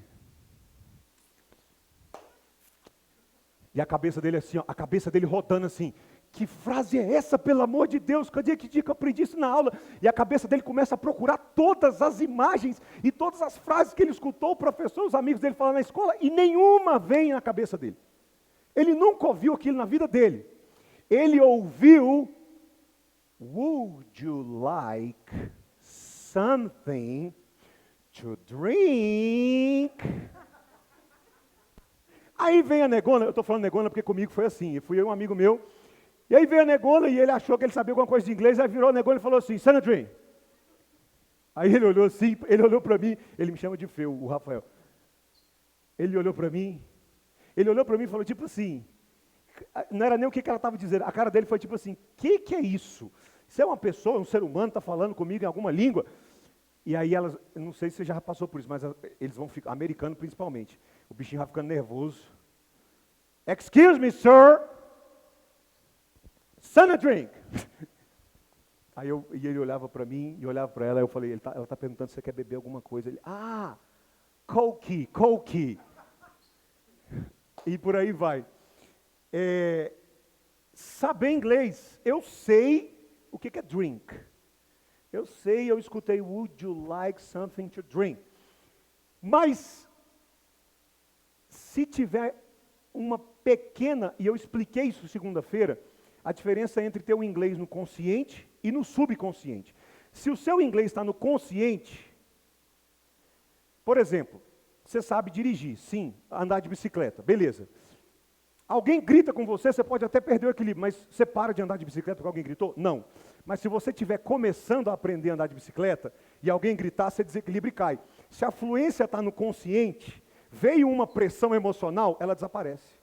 E a cabeça dele assim, ó, a cabeça dele rodando assim, que frase é essa, pelo amor de Deus, que dia que eu aprendi isso na aula? E a cabeça dele começa a procurar todas as imagens e todas as frases que ele escutou, o professor, os amigos dele falando na escola, e nenhuma vem na cabeça dele. Ele nunca ouviu aquilo na vida dele. Ele ouviu, would you like something to drink? Aí vem a negona, eu estou falando negona porque comigo foi assim, eu fui eu e um amigo meu, e aí veio a negona e ele achou que ele sabia alguma coisa de inglês, aí virou a negona e falou assim, Sandrine. Aí ele olhou assim, ele olhou para mim, ele me chama de feio, o Rafael. Ele olhou para mim e falou tipo assim, não era nem o que ela estava dizendo, a cara dele foi tipo assim, que é isso? Isso é uma pessoa, um ser humano, está falando comigo em alguma língua? E aí elas, não sei se você já passou por isso, mas eles vão ficar, americano principalmente, o bichinho vai ficando nervoso. Excuse me, sir, send a drink. E ele olhava para mim, e olhava para ela, eu falei, ela está perguntando se você quer beber alguma coisa. Ele, Coke. E por aí vai. Saber inglês, eu sei o que é drink. Eu escutei, would you like something to drink? Mas, se tiver uma pequena, e eu expliquei isso segunda-feira, a diferença entre ter o inglês no consciente e no subconsciente. Se o seu inglês está no consciente, por exemplo, você sabe dirigir, sim, andar de bicicleta, beleza. Alguém grita com você, você pode até perder o equilíbrio, mas você para de andar de bicicleta porque alguém gritou? Não. Mas se você estiver começando a aprender a andar de bicicleta e alguém gritar, você desequilibra e cai. Se a fluência está no consciente, veio uma pressão emocional, ela desaparece.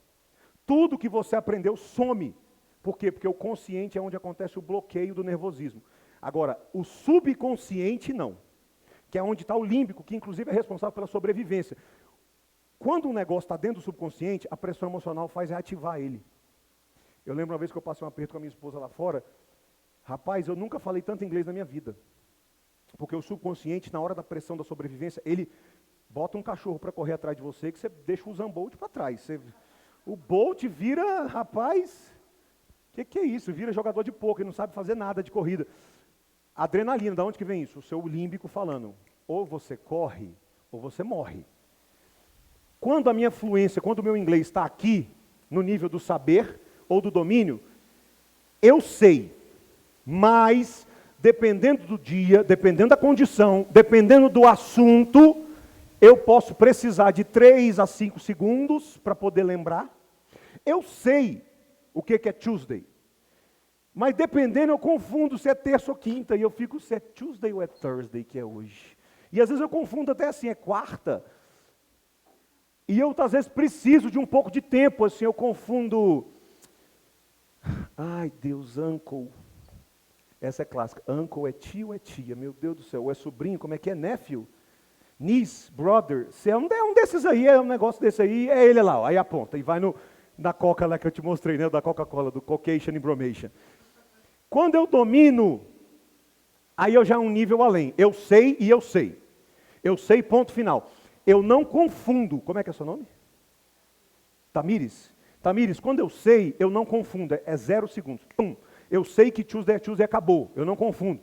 Tudo que você aprendeu some. Por quê? Porque o consciente é onde acontece o bloqueio do nervosismo. Agora, o subconsciente não, que é onde está o límbico, que inclusive é responsável pela sobrevivência. Quando um negócio está dentro do subconsciente, a pressão emocional faz reativar ele. Eu lembro uma vez que eu passei um aperto com a minha esposa lá fora. Rapaz, eu nunca falei tanto inglês na minha vida. Porque o subconsciente, na hora da pressão da sobrevivência, ele bota um cachorro para correr atrás de você, que você deixa o Zambolt para trás. O Bolt vira, rapaz, que é isso? Vira jogador de pôquer, não sabe fazer nada de corrida. Adrenalina, de onde que vem isso? O seu límbico falando, ou você corre, ou você morre. Quando a minha fluência, quando o meu inglês está aqui, no nível do saber ou do domínio, eu sei, mas dependendo do dia, dependendo da condição, dependendo do assunto, eu posso precisar de 3 a 5 segundos para poder lembrar. Eu sei o que é Tuesday, mas dependendo eu confundo se é terça ou quinta, e eu fico se é Tuesday ou é Thursday que é hoje. E às vezes eu confundo até assim, é quarta. E eu, às vezes, preciso de um pouco de tempo, assim, eu confundo. Ai, Deus, uncle. Essa é clássica. Uncle é tio ou é tia? Meu Deus do céu. Ou é sobrinho, como é que é? Nephew? Niece, brother. Se é um desses aí, é um negócio desse aí, é ele lá, ó, aí aponta. E vai na Coca lá que eu te mostrei, né? Da Coca-Cola, do Caucasian Embromation. Quando eu domino, aí eu já é um nível além. Eu sei e eu sei. Eu sei, ponto final. Eu não confundo. Como é que é seu nome? Tamires? Tamires, quando eu sei, eu não confundo, é 0 segundos. Pum. Eu sei que Tuesday é Tuesday, acabou, eu não confundo.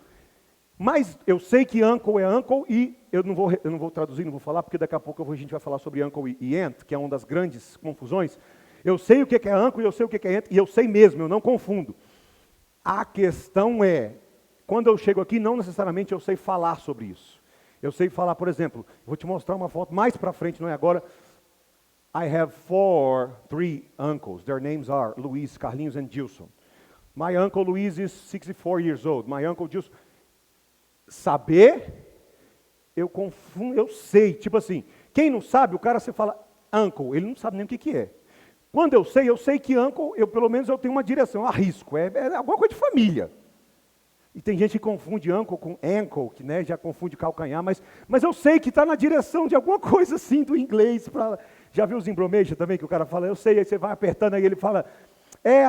Mas eu sei que uncle é uncle e eu não vou traduzir, não vou falar, porque daqui a pouco a gente vai falar sobre uncle e aunt, que é uma das grandes confusões. Eu sei o que é uncle e eu sei o que é aunt, e eu sei mesmo, eu não confundo. A questão é, quando eu chego aqui, não necessariamente eu sei falar sobre isso. Eu sei falar, por exemplo, vou te mostrar uma foto mais para frente, não é agora. I have three uncles. Their names are Luiz, Carlinhos and Gilson. My uncle Luiz is 64 years old. My uncle Gilson. Saber, eu confundo, eu sei. Tipo assim, quem não sabe, o cara você fala uncle, ele não sabe nem o que é. Quando eu sei que uncle, pelo menos eu tenho uma direção, eu arrisco. É alguma coisa de família. E tem gente que confunde uncle com ankle, que né, já confunde calcanhar, mas eu sei que está na direção de alguma coisa assim do inglês. Já viu os embromation também, que o cara fala, eu sei, aí você vai apertando, aí ele fala,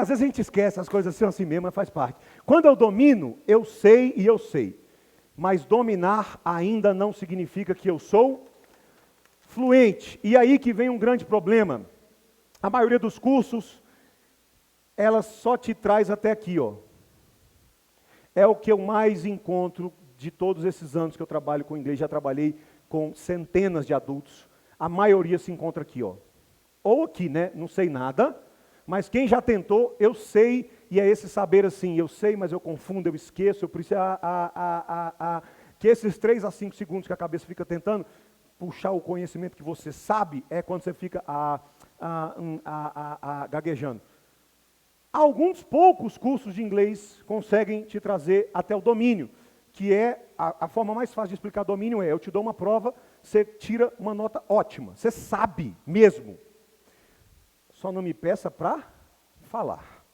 às vezes a gente esquece, as coisas são assim mesmo, mas faz parte. Quando eu domino, eu sei e eu sei. Mas dominar ainda não significa que eu sou fluente. E aí que vem um grande problema. A maioria dos cursos, ela só te traz até aqui, ó. É o que eu mais encontro de todos esses anos que eu trabalho com inglês. Já trabalhei com centenas de adultos. A maioria se encontra aqui, ó. Ou aqui, né? Não sei nada. Mas quem já tentou, eu sei. E é esse saber assim, eu sei, mas eu confundo, eu esqueço. Eu preciso... Que esses 3 a 5 segundos que a cabeça fica tentando puxar o conhecimento que você sabe, é quando você fica gaguejando. Alguns poucos cursos de inglês conseguem te trazer até o domínio, que é a forma mais fácil de explicar domínio eu te dou uma prova, você tira uma nota ótima, você sabe mesmo. Só não me peça para falar.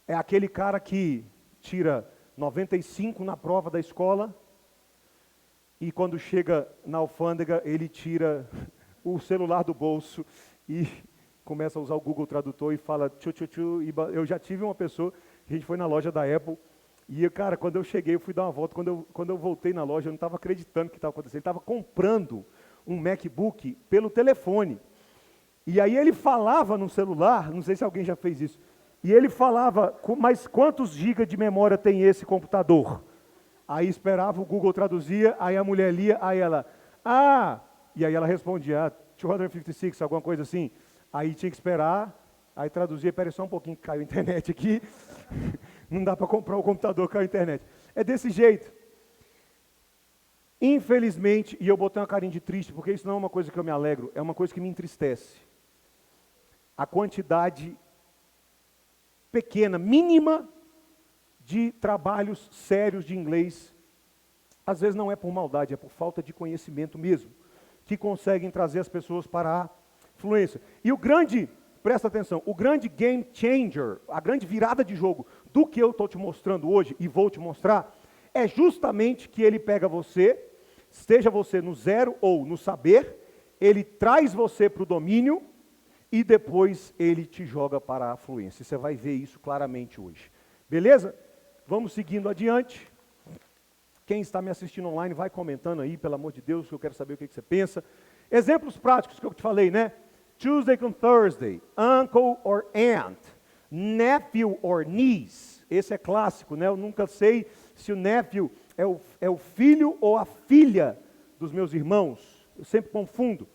É aquele cara que tira 95 na prova da escola e quando chega na alfândega ele tira o celular do bolso e começa a usar o Google Tradutor e fala tchu. Eu já tive uma pessoa, a gente foi na loja da Apple, e cara, quando eu cheguei, eu fui dar uma volta, quando eu voltei na loja, eu não estava acreditando que estava acontecendo. Ele estava comprando um MacBook pelo telefone. E aí ele falava no celular, não sei se alguém já fez isso, e ele falava, mas quantos gigas de memória tem esse computador? Aí esperava, o Google traduzia, aí a mulher lia, aí ela, e aí ela respondia, 256, alguma coisa assim. Aí tinha que esperar, aí traduzia, peraí só um pouquinho que caiu a internet aqui, não dá para comprar o computador, caiu a internet. É desse jeito. Infelizmente, e eu botei uma carinha de triste, porque isso não é uma coisa que eu me alegro, é uma coisa que me entristece. A quantidade pequena, mínima, de trabalhos sérios de inglês, às vezes não é por maldade, é por falta de conhecimento mesmo, que conseguem trazer as pessoas para a fluência. E presta atenção, o grande game changer, a grande virada de jogo do que eu estou te mostrando hoje e vou te mostrar, é justamente que ele pega você, esteja você no 0 ou no saber, ele traz você para o domínio e depois ele te joga para a fluência. Você vai ver isso claramente hoje. Beleza? Vamos seguindo adiante. Quem está me assistindo online, vai comentando aí, pelo amor de Deus, que eu quero saber o que você pensa. Exemplos práticos que eu te falei, né? Tuesday com Thursday, uncle or aunt, nephew or niece. Esse é clássico, né? Eu nunca sei se o nephew é o filho ou a filha dos meus irmãos. Eu sempre confundo.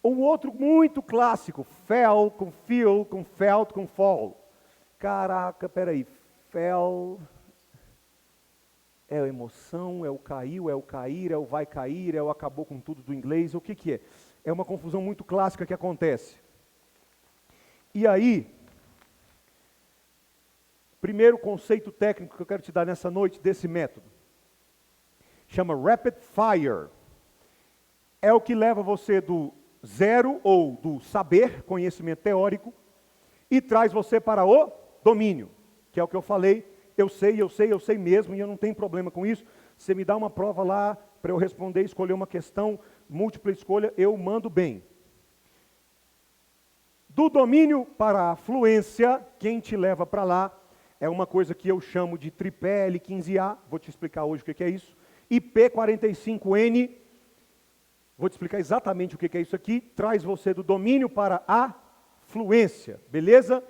Um outro muito clássico, fell com feel, com felt com fall. Caraca, peraí, fell é a emoção, é o caiu, é o cair, é o vai cair, é o acabou com tudo do inglês, o que é? É uma confusão muito clássica que acontece. E aí, primeiro conceito técnico que eu quero te dar nessa noite desse método, chama Rapid Fire. É o que leva você do 0 ou do saber, conhecimento teórico, e traz você para o domínio, que é o que eu falei, eu sei mesmo, e eu não tenho problema com isso. Você me dá uma prova lá, para eu responder, escolher uma questão, múltipla escolha, eu mando bem. Do domínio para a fluência, quem te leva para lá, é uma coisa que eu chamo de tripé L15A, vou te explicar hoje o que é isso, e P45N, vou te explicar exatamente o que é isso aqui, traz você do domínio para a fluência, beleza?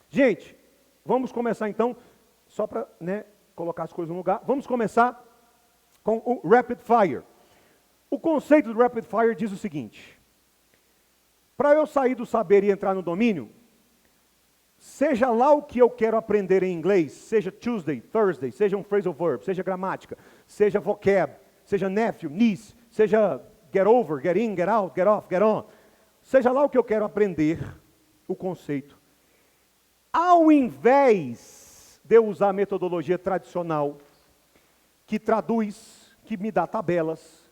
Gente, vamos começar então, só para colocar as coisas no lugar, vamos começar com o Rapid Fire. O conceito do Rapid Fire diz o seguinte: para eu sair do saber e entrar no domínio, seja lá o que eu quero aprender em inglês, seja Tuesday, Thursday, seja um phrasal verb, seja gramática, seja vocab, seja nephew, niece, seja get over, get in, get out, get off, get on, seja lá o que eu quero aprender, o conceito, ao invés de eu usar a metodologia tradicional, que traduz, que me dá tabelas,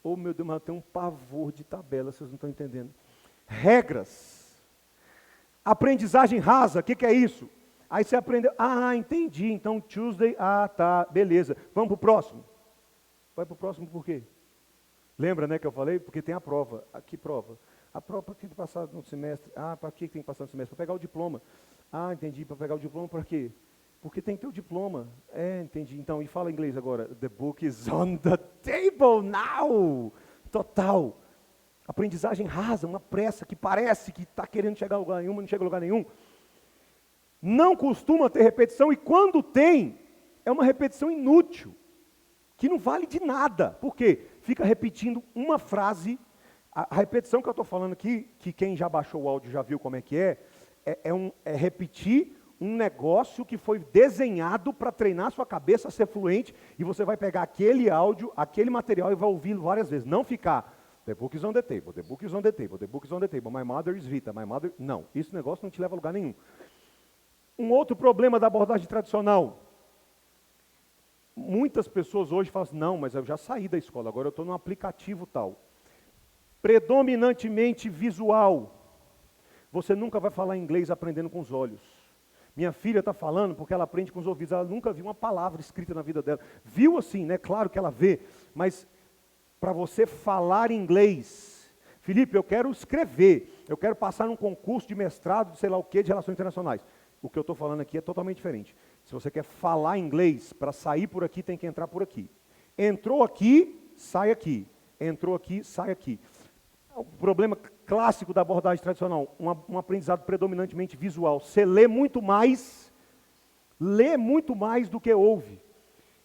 oh meu Deus, mas eu tenho um pavor de tabelas, vocês não estão entendendo, regras, aprendizagem rasa, o que é isso? Aí você aprendeu, entendi, então Tuesday, tá, beleza, vamos para o próximo. Vai para o próximo por quê? Lembra, que eu falei? Porque tem a prova. Que prova? A prova para que tem que passar no semestre. Para que tem que passar no semestre? Para pegar o diploma. Entendi, para pegar o diploma para quê? Porque tem que ter o diploma. Entendi. Então, e fala inglês agora. The book is on the table now. Total. Aprendizagem rasa, uma pressa que parece que está querendo chegar a lugar nenhum, mas não chega a lugar nenhum. Não costuma ter repetição, e quando tem, é uma repetição inútil, que não vale de nada. Por quê? Fica repetindo uma frase. A repetição que eu estou falando aqui, que quem já baixou o áudio já viu como é que é repetir um negócio que foi desenhado para treinar sua cabeça a ser fluente, e você vai pegar aquele áudio, aquele material e vai ouvi-lo várias vezes. Não ficar, the book is on the table, the book is on the table, the book is on the table, my mother is Vita, my mother... Não, esse negócio não te leva a lugar nenhum. Um outro problema da abordagem tradicional. Muitas pessoas hoje falam assim, não, mas eu já saí da escola, agora eu estou num aplicativo tal. Predominantemente visual. Você nunca vai falar inglês aprendendo com os olhos. Minha filha está falando porque ela aprende com os ouvidos, ela nunca viu uma palavra escrita na vida dela. Viu assim, claro que ela vê, mas para você falar inglês, Felipe, eu quero escrever, eu quero passar num concurso de mestrado, de sei lá o que, de relações internacionais. O que eu estou falando aqui é totalmente diferente. Se você quer falar inglês, para sair por aqui, tem que entrar por aqui. Entrou aqui, sai aqui. Entrou aqui, sai aqui. O problema clássico da abordagem tradicional, um aprendizado predominantemente visual. Você lê muito mais do que ouve.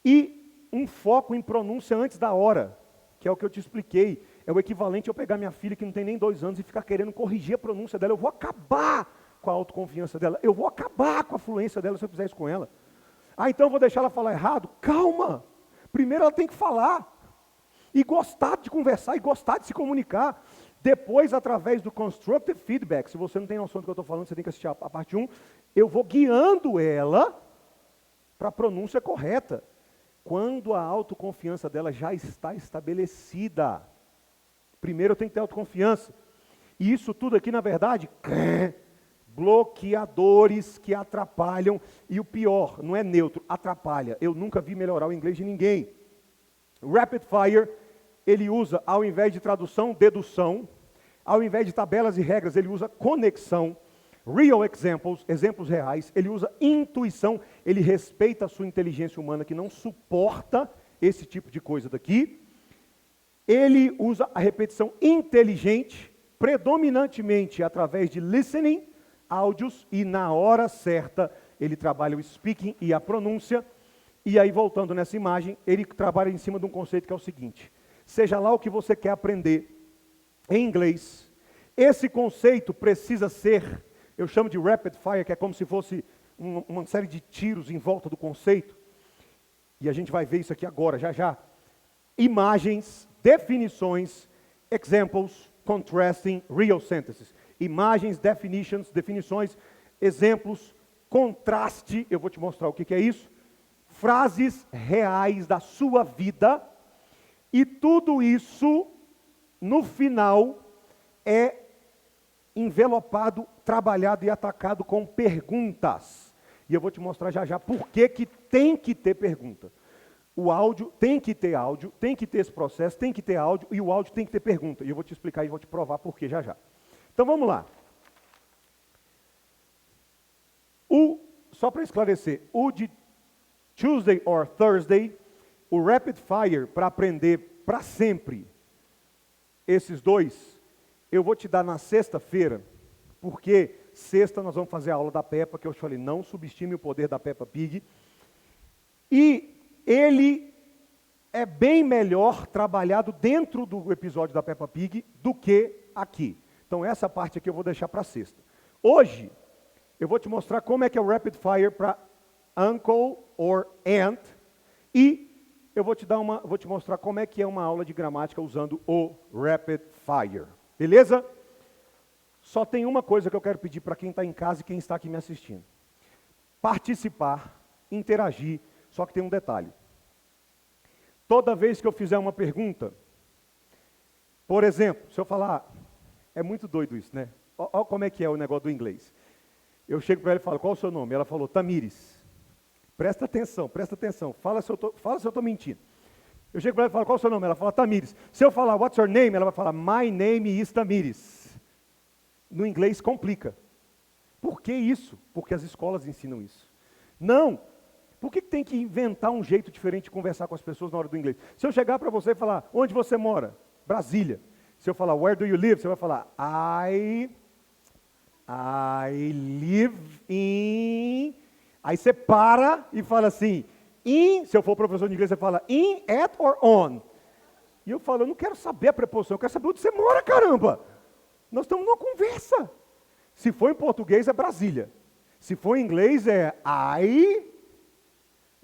E um foco em pronúncia antes da hora, que é o que eu te expliquei. É o equivalente a eu pegar minha filha que não tem nem 2 anos e ficar querendo corrigir a pronúncia dela. Eu vou acabar com a autoconfiança dela. Eu vou acabar com a fluência dela se eu fizer isso com ela. Então eu vou deixar ela falar errado? Calma! Primeiro ela tem que falar. E gostar de conversar, e gostar de se comunicar. Depois, através do constructive feedback, se você não tem noção do que eu estou falando, você tem que assistir a parte 1, eu vou guiando ela para a pronúncia correta. Quando a autoconfiança dela já está estabelecida. Primeiro eu tenho que ter autoconfiança. E isso tudo aqui, na verdade, bloqueadores que atrapalham, e o pior, não é neutro, atrapalha. Eu nunca vi melhorar o inglês de ninguém. Rapid Fire, ele usa, ao invés de tradução, dedução. Ao invés de tabelas e regras, ele usa conexão. Real examples, exemplos reais. Ele usa intuição, ele respeita a sua inteligência humana, que não suporta esse tipo de coisa daqui. Ele usa a repetição inteligente, predominantemente através de listening, áudios, e na hora certa ele trabalha o speaking e a pronúncia. E aí, voltando nessa imagem, ele trabalha em cima de um conceito que é o seguinte: seja lá o que você quer aprender em inglês, esse conceito precisa ser, eu chamo de rapid fire, que é como se fosse uma série de tiros em volta do conceito, e a gente vai ver isso aqui agora, já já. Imagens, definições, examples, contrasting, real sentences. Imagens, definições, exemplos, contraste, eu vou te mostrar o que é isso, frases reais da sua vida, e tudo isso, no final, é envelopado, trabalhado e atacado com perguntas. E eu vou te mostrar já já por que tem que ter pergunta. O áudio tem que ter áudio, tem que ter esse processo, tem que ter áudio, e o áudio tem que ter pergunta. E eu vou te explicar e vou te provar por que já já. Então vamos lá. Só para esclarecer, o de Tuesday or Thursday, o Rapid Fire, para aprender para sempre esses dois, eu vou te dar na sexta-feira, porque sexta nós vamos fazer a aula da Peppa, que eu te falei, não subestime o poder da Peppa Pig. E ele é bem melhor trabalhado dentro do episódio da Peppa Pig do que aqui. Então essa parte aqui eu vou deixar para sexta. Hoje, eu vou te mostrar como é que é o Rapid Fire para Uncle or Aunt. E eu vou te mostrar como é que é uma aula de gramática usando o Rapid Fire. Beleza? Só tem uma coisa que eu quero pedir para quem está em casa e quem está aqui me assistindo. Participar, interagir, só que tem um detalhe. Toda vez que eu fizer uma pergunta, por exemplo, se eu falar, é muito doido isso, né? Olha como é que é o negócio do inglês. Eu chego para ela e falo, qual é o seu nome? Ela falou, Tamires. Presta atenção, fala se eu estou mentindo. Eu chego para ela e falo, qual é o seu nome? Ela fala, Tamires. Se eu falar, what's your name? Ela vai falar, my name is Tamires. No inglês complica. Por que isso? Porque as escolas ensinam isso. Não. Por que tem que inventar um jeito diferente de conversar com as pessoas na hora do inglês? Se eu chegar para você e falar, onde você mora? Brasília. Se eu falar, where do you live? Você vai falar, I live in... Aí você para e fala assim, se eu for professor de inglês, você fala, in, at or on? E eu falo, eu não quero saber a preposição, eu quero saber onde você mora, caramba. Nós estamos numa conversa. Se for em português, é Brasília. Se for em inglês, é I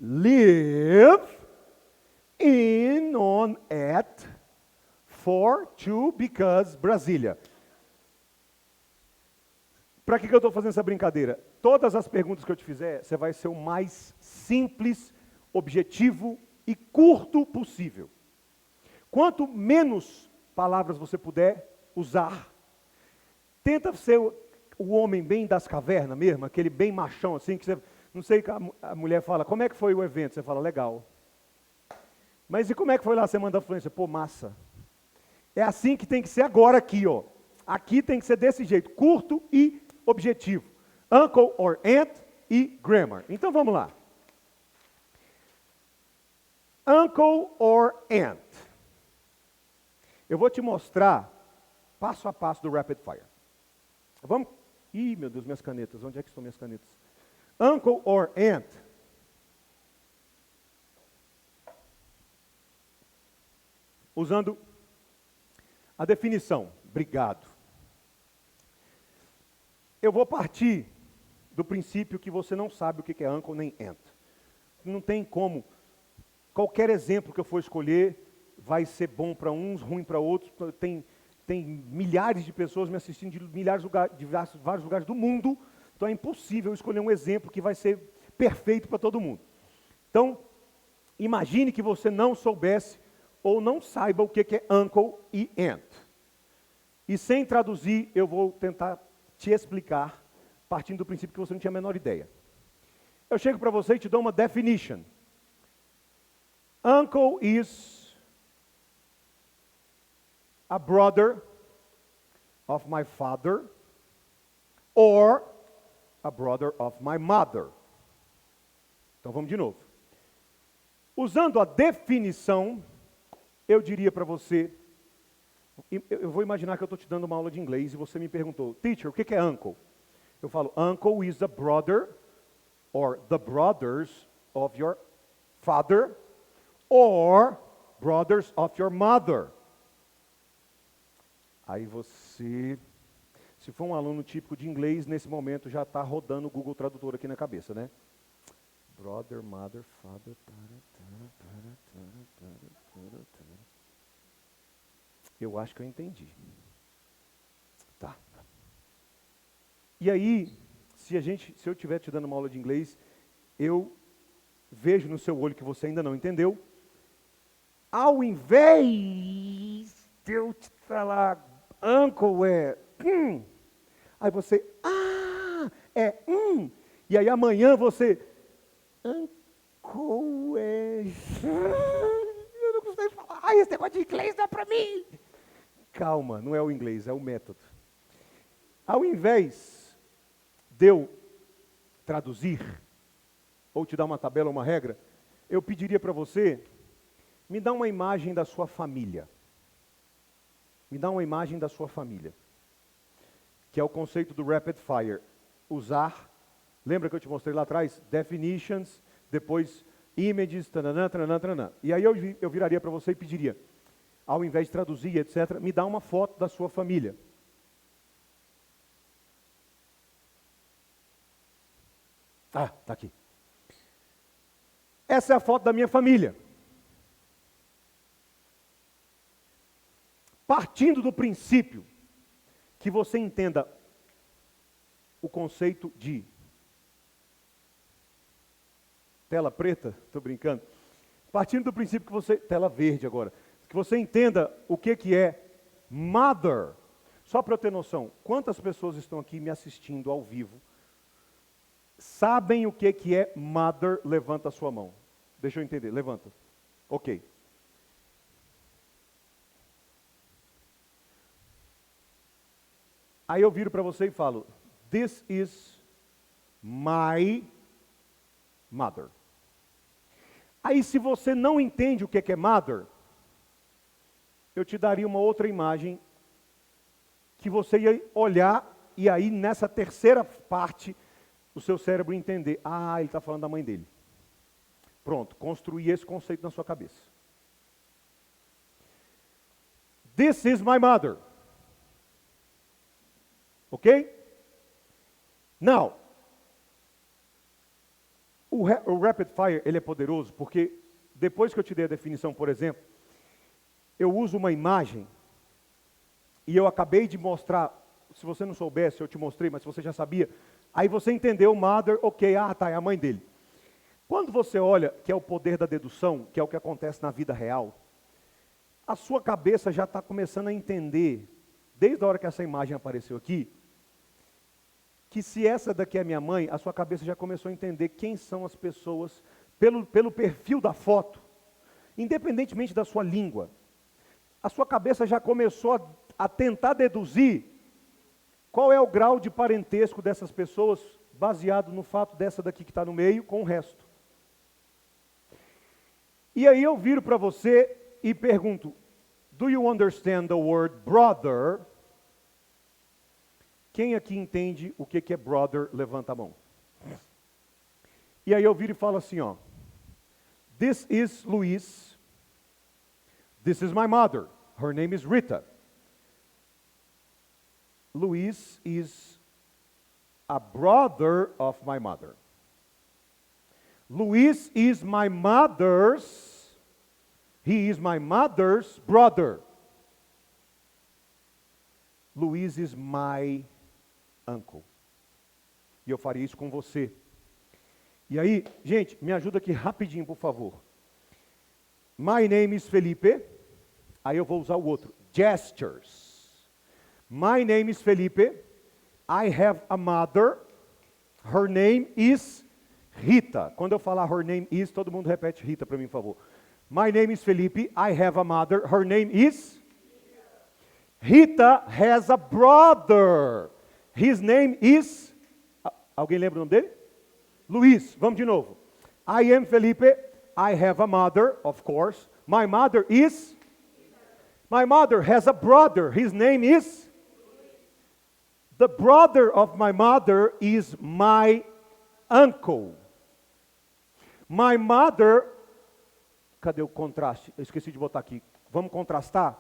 live in, on, at, for, to, because, Brasília. Para que eu estou fazendo essa brincadeira? Todas as perguntas que eu te fizer, você vai ser o mais simples, objetivo e curto possível. Quanto menos palavras você puder usar, tenta ser o homem bem das cavernas mesmo, aquele bem machão assim, que você, não sei, a mulher fala, como é que foi o evento? Você fala, legal. Mas e como é que foi lá a semana da fluência? Pô, massa. É assim que tem que ser agora aqui, ó. Aqui tem que ser desse jeito, curto e objetivo. Uncle or aunt e grammar. Então vamos lá. Uncle or aunt. Eu vou te mostrar passo a passo do Rapid Fire. Vamos? Ih, meu Deus, minhas canetas. Onde é que estão minhas canetas? Uncle or aunt. Usando a definição. Obrigado. Eu vou partir do princípio que você não sabe o que é uncle nem aunt. Não tem como. Qualquer exemplo que eu for escolher vai ser bom para uns, ruim para outros. Tem milhares de pessoas me assistindo de vários lugares do mundo. Então é impossível escolher um exemplo que vai ser perfeito para todo mundo. Então, imagine que você não soubesse ou não saiba o que é uncle e aunt. E sem traduzir, eu vou tentar te explicar, partindo do princípio que você não tinha a menor ideia. Eu chego para você e te dou uma definition. Uncle is a brother of my father or a brother of my mother. Então vamos de novo. Usando a definição, eu diria para você, eu vou imaginar que eu estou te dando uma aula de inglês e você me perguntou, teacher, o que é uncle? Eu falo, uncle is a brother or the brothers of your father or brothers of your mother. Aí você, se for um aluno típico de inglês, nesse momento já está rodando o Google Tradutor aqui na cabeça, né? Brother, mother, father, eu acho que eu entendi. Tá. E aí, se eu estiver te dando uma aula de inglês, eu vejo no seu olho que você ainda não entendeu. Ao invés de eu te falar, uncle aí você, e aí amanhã você, uncle eu não gostei de falar, esse negócio de inglês não é para mim. Calma, não é o inglês, é o método. Ao invés de eu traduzir, ou te dar uma tabela, uma regra, eu pediria para você, me dá uma imagem da sua família. Me dá uma imagem da sua família, que é o conceito do rapid fire. Usar, lembra que eu te mostrei lá atrás? Definitions, depois images, tananã, tananã, tananã. E aí eu viraria para você e pediria, ao invés de traduzir, etc., me dá uma foto da sua família. Ah, tá aqui. Essa é a foto da minha família. Partindo do princípio que você entenda o conceito de tela preta, estou brincando. Partindo do princípio que você, tela verde agora, que você entenda o que é mother. Só para eu ter noção, quantas pessoas estão aqui me assistindo ao vivo, sabem o que é mother? Levanta a sua mão. Deixa eu entender, levanta. Ok. Aí eu viro para você e falo, this is my mother. Aí se você não entende o que é mother, eu te daria uma outra imagem que você ia olhar e aí nessa terceira parte o seu cérebro entender, ah, ele está falando da mãe dele. Pronto, construir esse conceito na sua cabeça. This is my mother. Ok? Now, o Rapid Fire, ele é poderoso porque depois que eu te dei a definição, por exemplo, eu uso uma imagem e eu acabei de mostrar, se você não soubesse, eu te mostrei, mas se você já sabia, aí você entendeu mother, ok, ah tá, é a mãe dele. Quando você olha, que é o poder da dedução, que é o que acontece na vida real, a sua cabeça já está começando a entender, desde a hora que essa imagem apareceu aqui, que se essa daqui é minha mãe, a sua cabeça já começou a entender quem são as pessoas, pelo perfil da foto, independentemente da sua língua. A sua cabeça já começou a tentar deduzir qual é o grau de parentesco dessas pessoas, baseado no fato dessa daqui que está no meio com o resto. E aí eu viro para você e pergunto, do you understand the word brother? Quem aqui entende o que é brother, levanta a mão. E aí eu viro e falo assim, ó. This is Luis. This is my mother. Her name is Rita. Luis is a brother of my mother. Luis is my mother's, he is my mother's brother. Luis is my uncle. E eu faria isso com você. E aí, gente, me ajuda aqui rapidinho, por favor. My name is Felipe. Aí eu vou usar o outro. Gestures. My name is Felipe. I have a mother. Her name is Rita. Quando eu falar her name is, todo mundo repete Rita para mim, por favor. My name is Felipe. I have a mother. Her name is Rita has a brother. His name is... Alguém lembra o nome dele? Luis. Vamos de novo. I am Felipe. I have a mother, of course. My mother is... My mother has a brother. His name is... The brother of my mother is my uncle. My mother... Cadê o contraste? Eu esqueci de botar aqui. Vamos contrastar?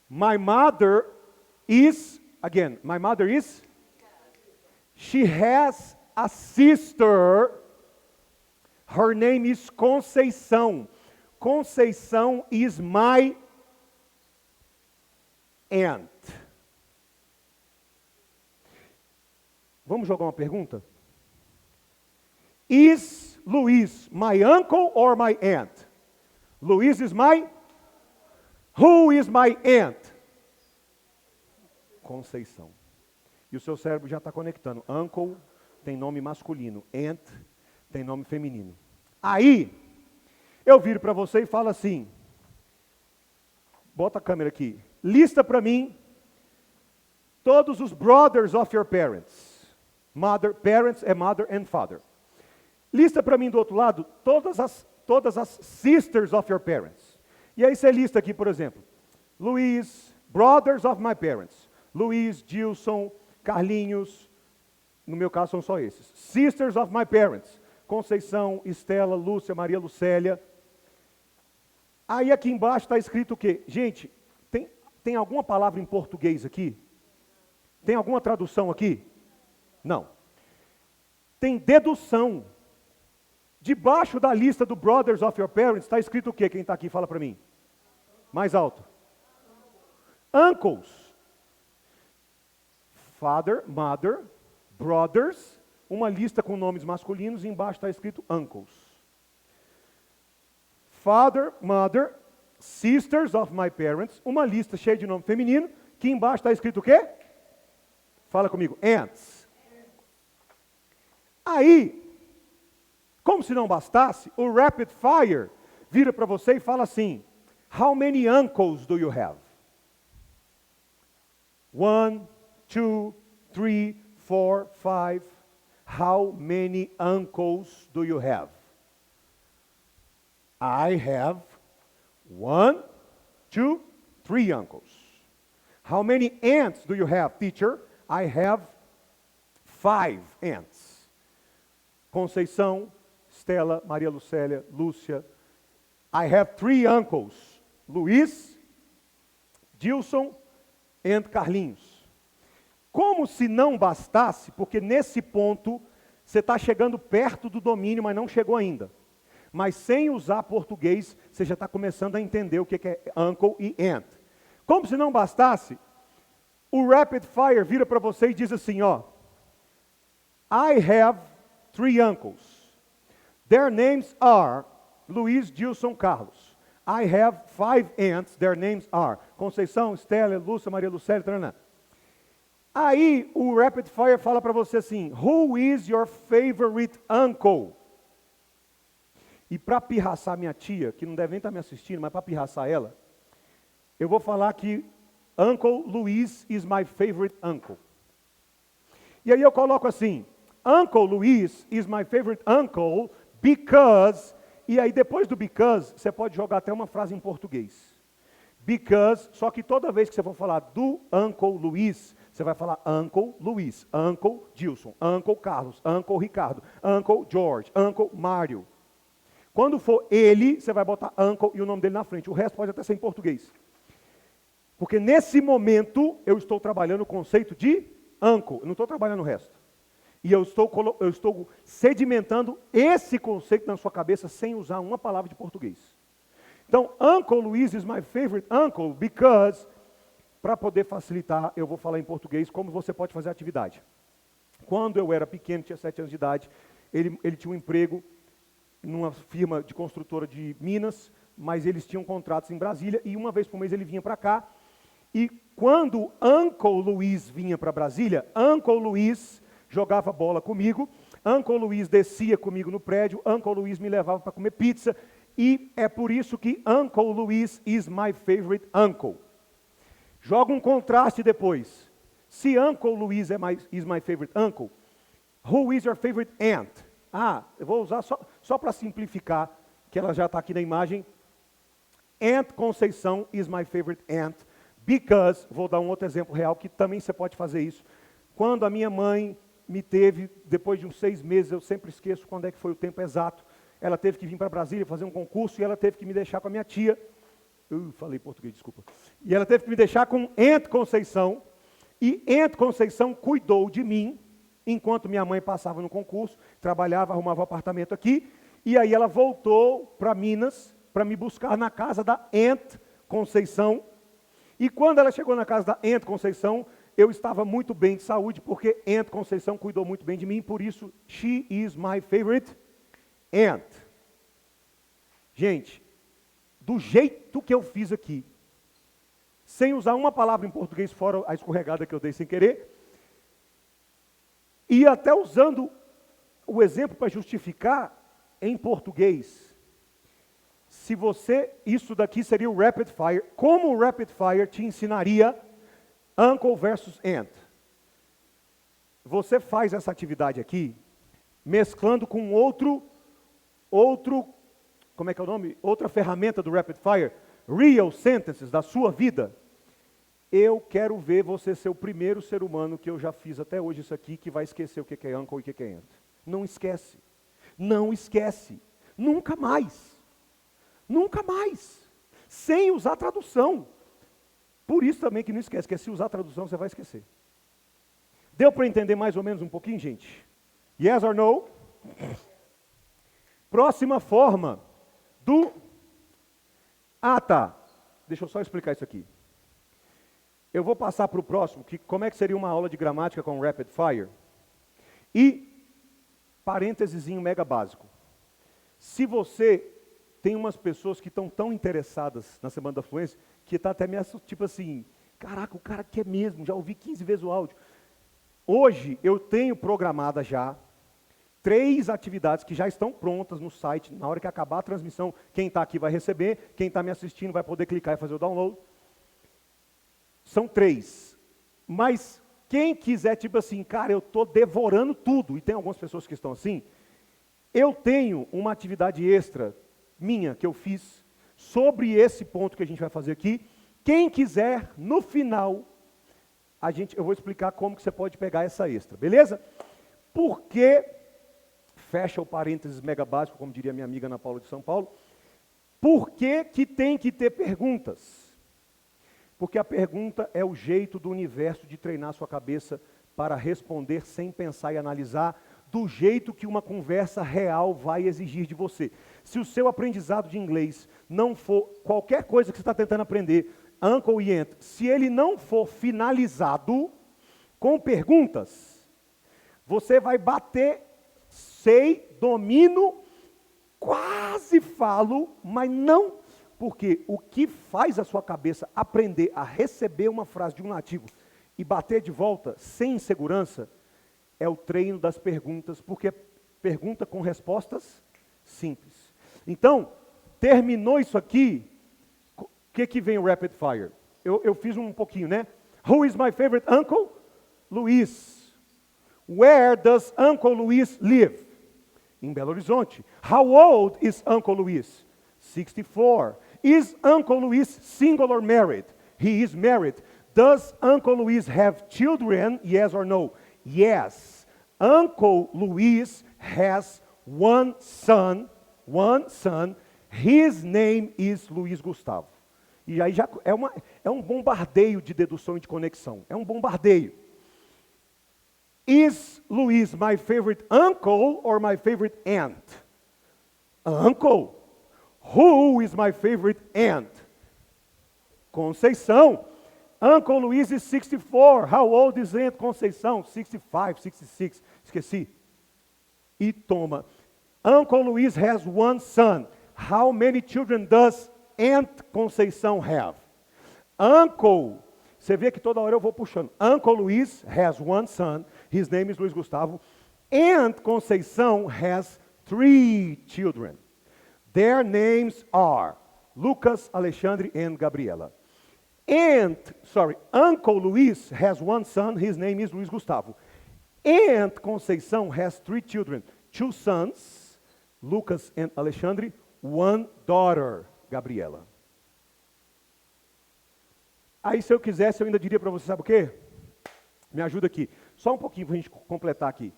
My mother is... Again, my mother is... She has a sister. Her name is Conceição. Conceição is my aunt. Vamos jogar uma pergunta? Is Luis my uncle or my aunt? Luis is my... Who is my aunt? Conceição. E o seu cérebro já está conectando. Uncle tem nome masculino. Aunt tem nome feminino. Aí, eu viro para você e falo assim. Bota a câmera aqui. Lista para mim todos os brothers of your parents. Mother, parents é mother and father. Lista para mim do outro lado todas as sisters of your parents. E aí você lista aqui, por exemplo, Luiz, Brothers of my parents. Luiz, Gilson, Carlinhos, no meu caso são só esses. Sisters of my parents. Conceição, Estela, Lúcia, Maria Lucélia. Aí aqui embaixo está escrito o quê? Gente, tem alguma palavra em português aqui? Tem alguma tradução aqui? Não. Tem dedução. Debaixo da lista do Brothers of your parents está escrito o quê? Quem está aqui, fala para mim. Mais alto. Uncles. Father, mother, brothers, uma lista com nomes masculinos e embaixo está escrito uncles. Father, mother, sisters of my parents, uma lista cheia de nome feminino, que embaixo está escrito o quê? Fala comigo, aunts. Aí, como se não bastasse, o rapid fire vira para você e fala assim, how many uncles do you have? 1, 2, 3, 4, 5. How many uncles do you have? I have 1, 2, 3 uncles. How many aunts do you have, teacher? I have 5 aunts. Conceição, Estela, Maria Lucélia, Lúcia. I have 3 uncles. Luiz, Gilson and Carlinhos. Como se não bastasse, porque nesse ponto você está chegando perto do domínio, mas não chegou ainda. Mas sem usar português, você já está começando a entender o que é uncle e aunt. Como se não bastasse, o rapid fire vira para você e diz assim, ó. I have 3 uncles. Their names are Luiz, Gilson, Carlos. I have 5 aunts. Their names are Conceição, Estela, Lúcia, Maria Lucélia, Tranã. Aí o rapid fire fala para você assim, who is your favorite uncle? E para pirraçar minha tia, que não deve nem estar me assistindo, mas para pirraçar ela, eu vou falar que Uncle Luiz is my favorite uncle. E aí eu coloco assim, Uncle Luiz is my favorite uncle because, e aí depois do because, você pode jogar até uma frase em português. Because, só que toda vez que você for falar do Uncle Luiz, você vai falar Uncle Luiz, Uncle Gilson, Uncle Carlos, Uncle Ricardo, Uncle George, Uncle Mário. Quando for ele, você vai botar Uncle e o nome dele na frente. O resto pode até ser em português. Porque nesse momento, eu estou trabalhando o conceito de Uncle. Eu não estou trabalhando o resto. E eu estou sedimentando esse conceito na sua cabeça sem usar uma palavra de português. Então, Uncle Luiz is my favorite uncle because, para poder facilitar, eu vou falar em português como você pode fazer a atividade. Quando eu era pequeno, tinha 7 anos de idade, ele tinha um emprego numa firma de construtora de Minas, mas eles tinham contratos em Brasília, e uma vez por mês ele vinha para cá, e quando Uncle Luiz vinha para Brasília, Uncle Luiz jogava bola comigo, Uncle Luiz descia comigo no prédio, Uncle Luiz me levava para comer pizza, e é por isso que Uncle Luiz is my favorite uncle. Joga um contraste depois. Se Uncle Luiz is my favorite uncle, who is your favorite aunt? Ah, eu vou usar só para simplificar, que ela já está aqui na imagem. Aunt Conceição is my favorite aunt, because, vou dar um outro exemplo real, que também você pode fazer isso. Quando a minha mãe me teve, depois de uns 6 meses, eu sempre esqueço quando é que foi o tempo exato, ela teve que vir para Brasília fazer um concurso, e ela teve que me deixar com a minha tia. Falei português, desculpa. E ela teve que me deixar com Aunt Conceição, e Aunt Conceição cuidou de mim, enquanto minha mãe passava no concurso, trabalhava, arrumava um apartamento aqui, e aí ela voltou para Minas, para me buscar na casa da Aunt Conceição, e quando ela chegou na casa da Aunt Conceição, eu estava muito bem de saúde, porque Aunt Conceição cuidou muito bem de mim, por isso, she is my favorite aunt. Gente, do jeito que eu fiz aqui, sem usar uma palavra em português, fora a escorregada que eu dei sem querer, e até usando o exemplo para justificar em português, se você, isso daqui seria o rapid fire, como o rapid fire te ensinaria uncle versus aunt. Você faz essa atividade aqui, mesclando com outro, como é que é o nome? Outra ferramenta do rapid fire, real sentences da sua vida. Eu quero ver você ser o primeiro ser humano que eu já fiz até hoje isso aqui, que vai esquecer o que é uncle e o que é aunt. Não esquece. Não esquece. Nunca mais. Nunca mais. Sem usar tradução. Por isso também que não esquece, que se usar tradução você vai esquecer. Deu para entender mais ou menos um pouquinho, gente? Yes or no? Próxima forma do... Ah, tá. Deixa eu só explicar isso aqui. Eu vou passar para o próximo, que como é que seria uma aula de gramática com rapid fire. E, parêntesezinho mega básico. Se você tem umas pessoas que estão tão interessadas na Semana da Fluência, que está até me assustando, tipo assim, caraca, o cara quer mesmo, já ouvi 15 vezes o áudio. Hoje, eu tenho programada já 3 atividades que já estão prontas no site. Na hora que acabar a transmissão, quem está aqui vai receber, quem está me assistindo vai poder clicar e fazer o download. São 3. Mas quem quiser, tipo assim, cara, eu estou devorando tudo, e tem algumas pessoas que estão assim, eu tenho uma atividade extra minha que eu fiz sobre esse ponto que a gente vai fazer aqui. Quem quiser, no final, eu vou explicar como que você pode pegar essa extra, beleza? Porque, fecha o parênteses mega básico, como diria minha amiga Ana Paula de São Paulo, por que que tem que ter perguntas? Porque a pergunta é o jeito do universo de treinar a sua cabeça para responder sem pensar e analisar, do jeito que uma conversa real vai exigir de você. Se o seu aprendizado de inglês não for qualquer coisa que você está tentando aprender, uncle e aunt, se ele não for finalizado com perguntas, você vai bater, sei, domino, quase falo, mas não, porque o que faz a sua cabeça aprender a receber uma frase de um nativo e bater de volta sem insegurança, é o treino das perguntas, porque pergunta com respostas simples. Então, terminou isso aqui, o que vem o rapid fire? Eu fiz um pouquinho, né? Who is my favorite uncle? Luiz. Where does Uncle Luiz live? Em Belo Horizonte. How old is Uncle Luiz? 64. Is Uncle Luiz single or married? He is married. Does Uncle Luiz have children? Yes or no? Yes. Uncle Luiz has one son. His name is Luiz Gustavo. E aí já é um bombardeio de dedução e de conexão. É um bombardeio. Is Luiz my favorite uncle or my favorite aunt? Uncle. Who is my favorite aunt? Conceição. Uncle Luiz is 64. How old is Aunt Conceição? 65, 66. Esqueci. E toma. Uncle Luiz has one son. How many children does Aunt Conceição have? Uncle. Você vê que toda hora eu vou puxando. Uncle Luiz has one son. His name is Luiz Gustavo. Aunt Conceição has 3 children. Their names are Lucas, Alexandre, and Gabriela. Uncle Luiz has one son, his name is Luiz Gustavo. Aunt Conceição has 3 children, 2 sons, Lucas and Alexandre, 1 daughter, Gabriela. Aí se eu quisesse, eu ainda diria para você, sabe o quê? Me ajuda aqui. Só um pouquinho para a gente completar aqui.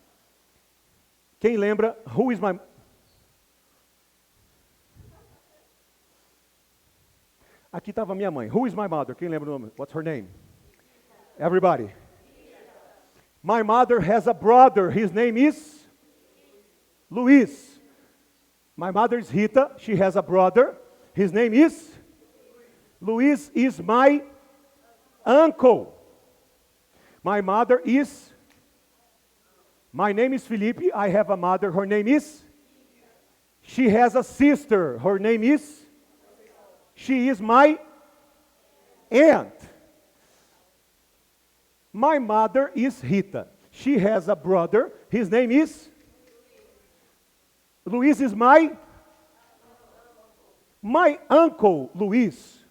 Quem lembra, who is my... Aqui estava minha mãe. Who is my mother? Quem lembra o nome? What's her name? Everybody. My mother has a brother. His name is Luiz. My mother is Rita. She has a brother. His name is Luiz is my uncle. My mother is... My name is Felipe. I have a mother. Her name is... She has a sister. Her name is... She is my aunt. My mother is Rita. She has a brother. His name is? Luiz is my uncle Luiz,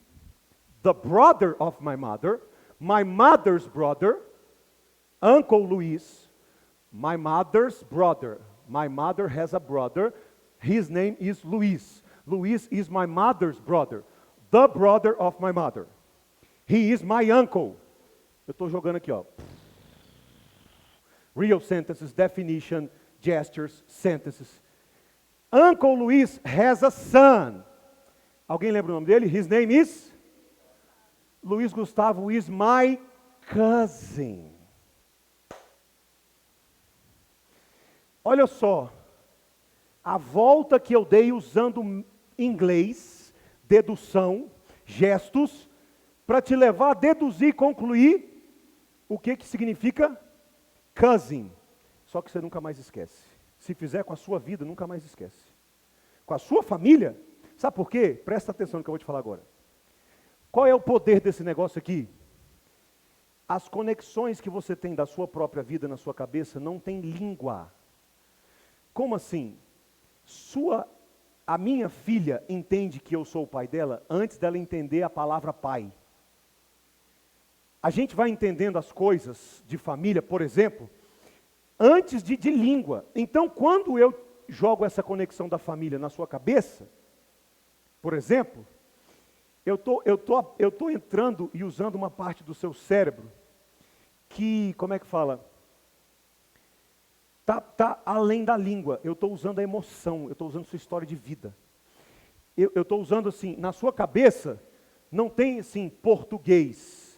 the brother of my mother's brother, Uncle Luiz, my mother's brother. My mother has a brother. His name is Luiz. Luiz is my mother's brother. The brother of my mother. He is my uncle. Eu estou jogando aqui, ó. Real sentences, definition, gestures, sentences. Uncle Luis has a son. Alguém lembra o nome dele? His name is? Luiz Gustavo is my cousin. Olha só, a volta que eu dei usando inglês, dedução, gestos, para te levar a deduzir e concluir o que significa cousin. Só que você nunca mais esquece. Se fizer com a sua vida, nunca mais esquece. Com a sua família, sabe por quê? Presta atenção no que eu vou te falar agora. Qual é o poder desse negócio aqui? As conexões que você tem da sua própria vida na sua cabeça não tem língua. Como assim? A minha filha entende que eu sou o pai dela antes dela entender a palavra pai. A gente vai entendendo as coisas de família, por exemplo, antes de língua. Então, quando eu jogo essa conexão da família na sua cabeça, por exemplo, eu tô entrando e usando uma parte do seu cérebro que, como é que fala? Tá além da língua. Eu estou usando a emoção, eu estou usando sua história de vida. Eu estou usando assim, na sua cabeça, não tem assim, português.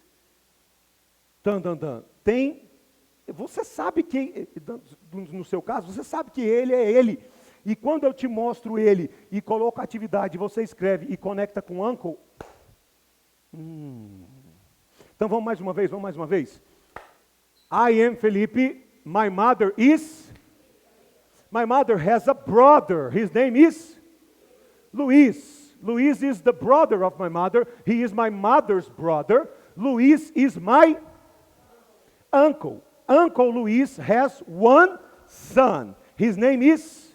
Tem, você sabe que, no seu caso, você sabe que ele é ele. E quando eu te mostro ele e coloco a atividade, você escreve e conecta com uncle. Então vamos mais uma vez. I am Felipe, my mother has a brother, his name is Luis. Luis is the brother of my mother, he is my mother's brother. Luis is my uncle. Uncle Luis has one son. His name is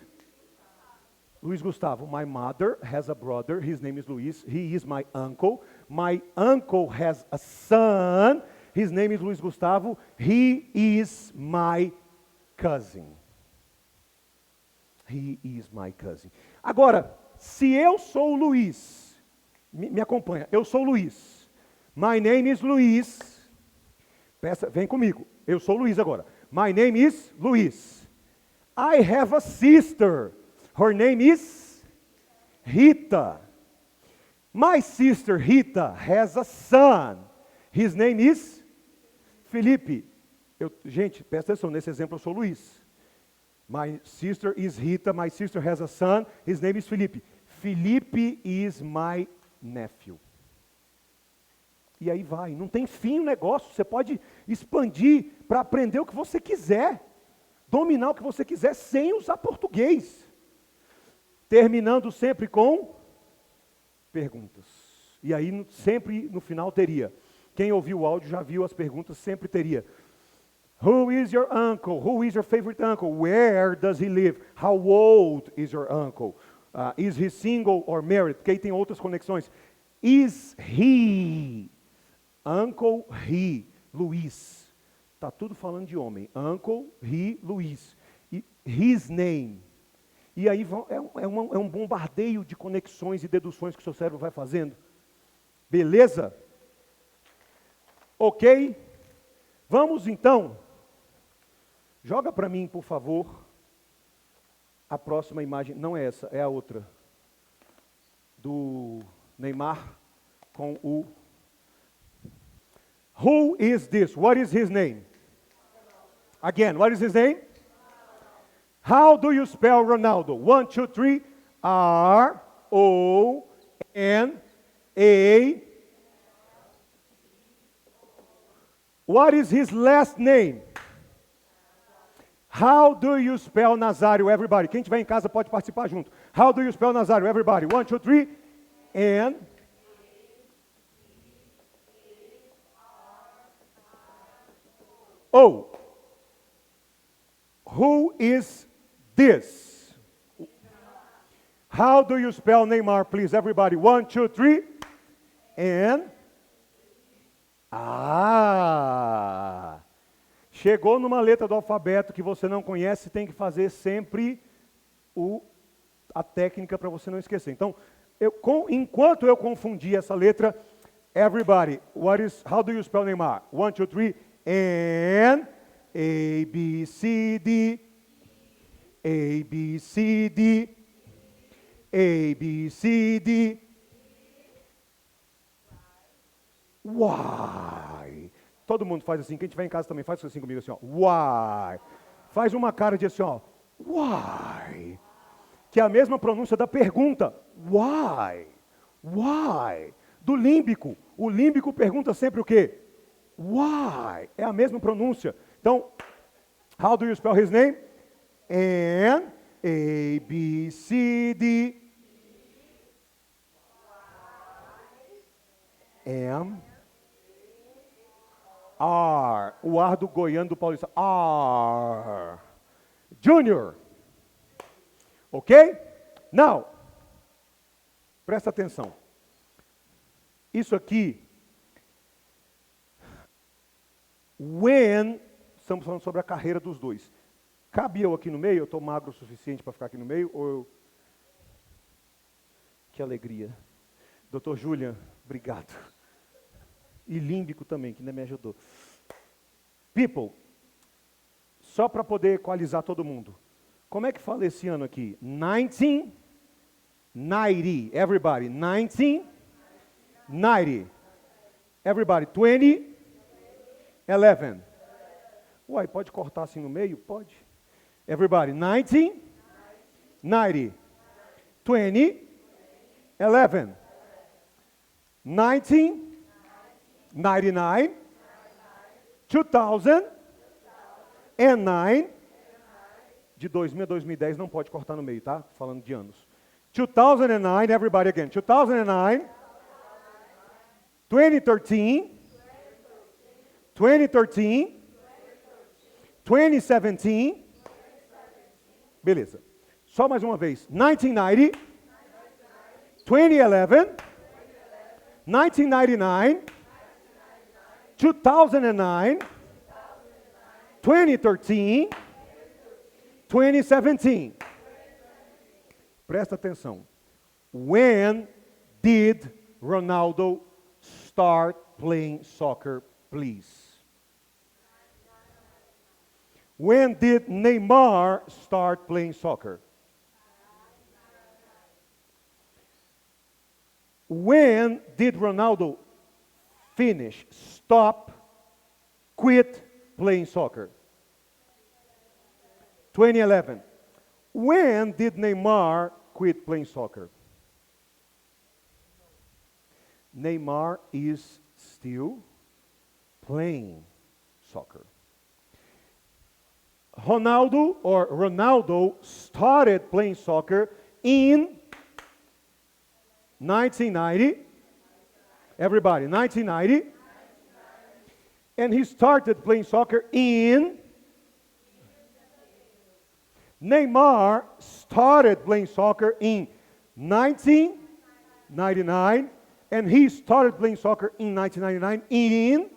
Luiz Gustavo. My mother has a brother. His name is Luis. He is my uncle. My uncle has a son. His name is Luiz Gustavo. He is my cousin. He is my cousin. Agora, se eu sou o Luiz, me acompanha, eu sou o Luiz. My name is Luiz. Vem comigo, eu sou Luiz agora. My name is Luiz. I have a sister. Her name is Rita. My sister Rita has a son. His name is Felipe. Gente, presta atenção, nesse exemplo eu sou Luiz. My sister is Rita, my sister has a son, his name is Felipe. Felipe is my nephew. E aí vai, não tem fim o negócio, você pode expandir para aprender o que você quiser, dominar o que você quiser sem usar português. Terminando sempre com perguntas. E aí sempre no final teria. Quem ouviu o áudio já viu as perguntas, sempre teria. Who is your uncle? Who is your favorite uncle? Where does he live? How old is your uncle? Is he single or married? Porque aí tem outras conexões. Is he? Uncle, he. Luiz. Está tudo falando de homem. Uncle, he, Luiz. E his name. E aí é um bombardeio de conexões e deduções que o seu cérebro vai fazendo. Beleza? Ok? Vamos então. Joga para mim, por favor, a próxima imagem. Não é essa, é a outra. Do Neymar com o... Who is this? What is his name? Again, what is his name? How do you spell Ronaldo? 1, 2, 3. R-O-N-A. What is his last name? How do you spell Nazário? Everybody. Quem estiver em casa pode participar junto. How do you spell Nazário? Everybody. 1, 2, 3. And... Oh. Who is this? How do you spell Neymar, please? Everybody. 1, 2, 3. And... Chegou numa letra do alfabeto que você não conhece, tem que fazer sempre a técnica para você não esquecer. Então, enquanto eu confundi essa letra, Everybody, how do you spell Neymar? 1, 2, 3, N, A, B, C, D, A, B, C, D, A, B, C, D, Y. Todo mundo faz assim, quem estiver em casa também faz assim comigo, assim, ó, Y. Faz uma cara de assim, ó, Y. Que é a mesma pronúncia da pergunta, why? Why? Do límbico. O límbico pergunta sempre o quê? Why? É a mesma pronúncia. Então, how do you spell his name? N, A, B, C, D, M, R. O R do goiano do paulista. R. Junior. Ok? Now, presta atenção. Isso aqui, estamos falando sobre a carreira dos dois. Cabe eu aqui no meio? Eu estou magro o suficiente para ficar aqui no meio? Que alegria. Dr. Julian, obrigado. E límbico também, que ainda me ajudou. People, só para poder equalizar todo mundo. Como é que fala esse ano aqui? 1990. Everybody. 1990. Everybody. 2011. Uai, pode cortar assim no meio? Pode. Everybody. 1990. 2011. 1999. 2009. De 2000 a 2010 não pode cortar no meio, tá? Falando de anos. 2009, everybody again. 2009, 2013, 2013, 2017. Beleza. Só mais uma vez. 1990, 2011, 1999, 2009, 2013, 2017. Presta atenção. When did Ronaldo start playing soccer, please? When did Neymar start playing soccer? When did Ronaldo quit playing soccer? 2011. When did Neymar quit playing soccer? Neymar is still playing soccer. Ronaldo started playing soccer in 1990. Everybody, 1990. And he started playing soccer in... Neymar started playing soccer in 1999, and he started playing soccer in 1999 in...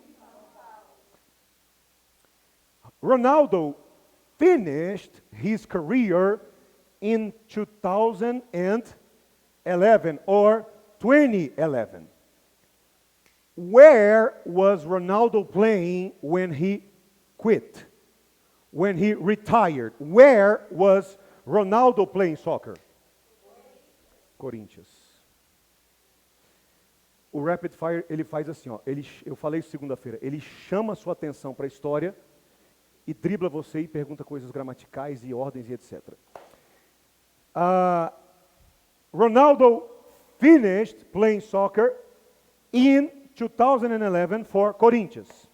Ronaldo finished his career in 2011 or 2011. Where was Ronaldo playing when he quit? When he retired? Where was Ronaldo playing soccer? Corinthians. O Rapid Fire, ele faz assim, ó. Eu falei isso segunda-feira. Ele chama a sua atenção para a história e dribla você e pergunta coisas gramaticais e ordens e etc. Ronaldo finished playing soccer in 2011 for Corinthians.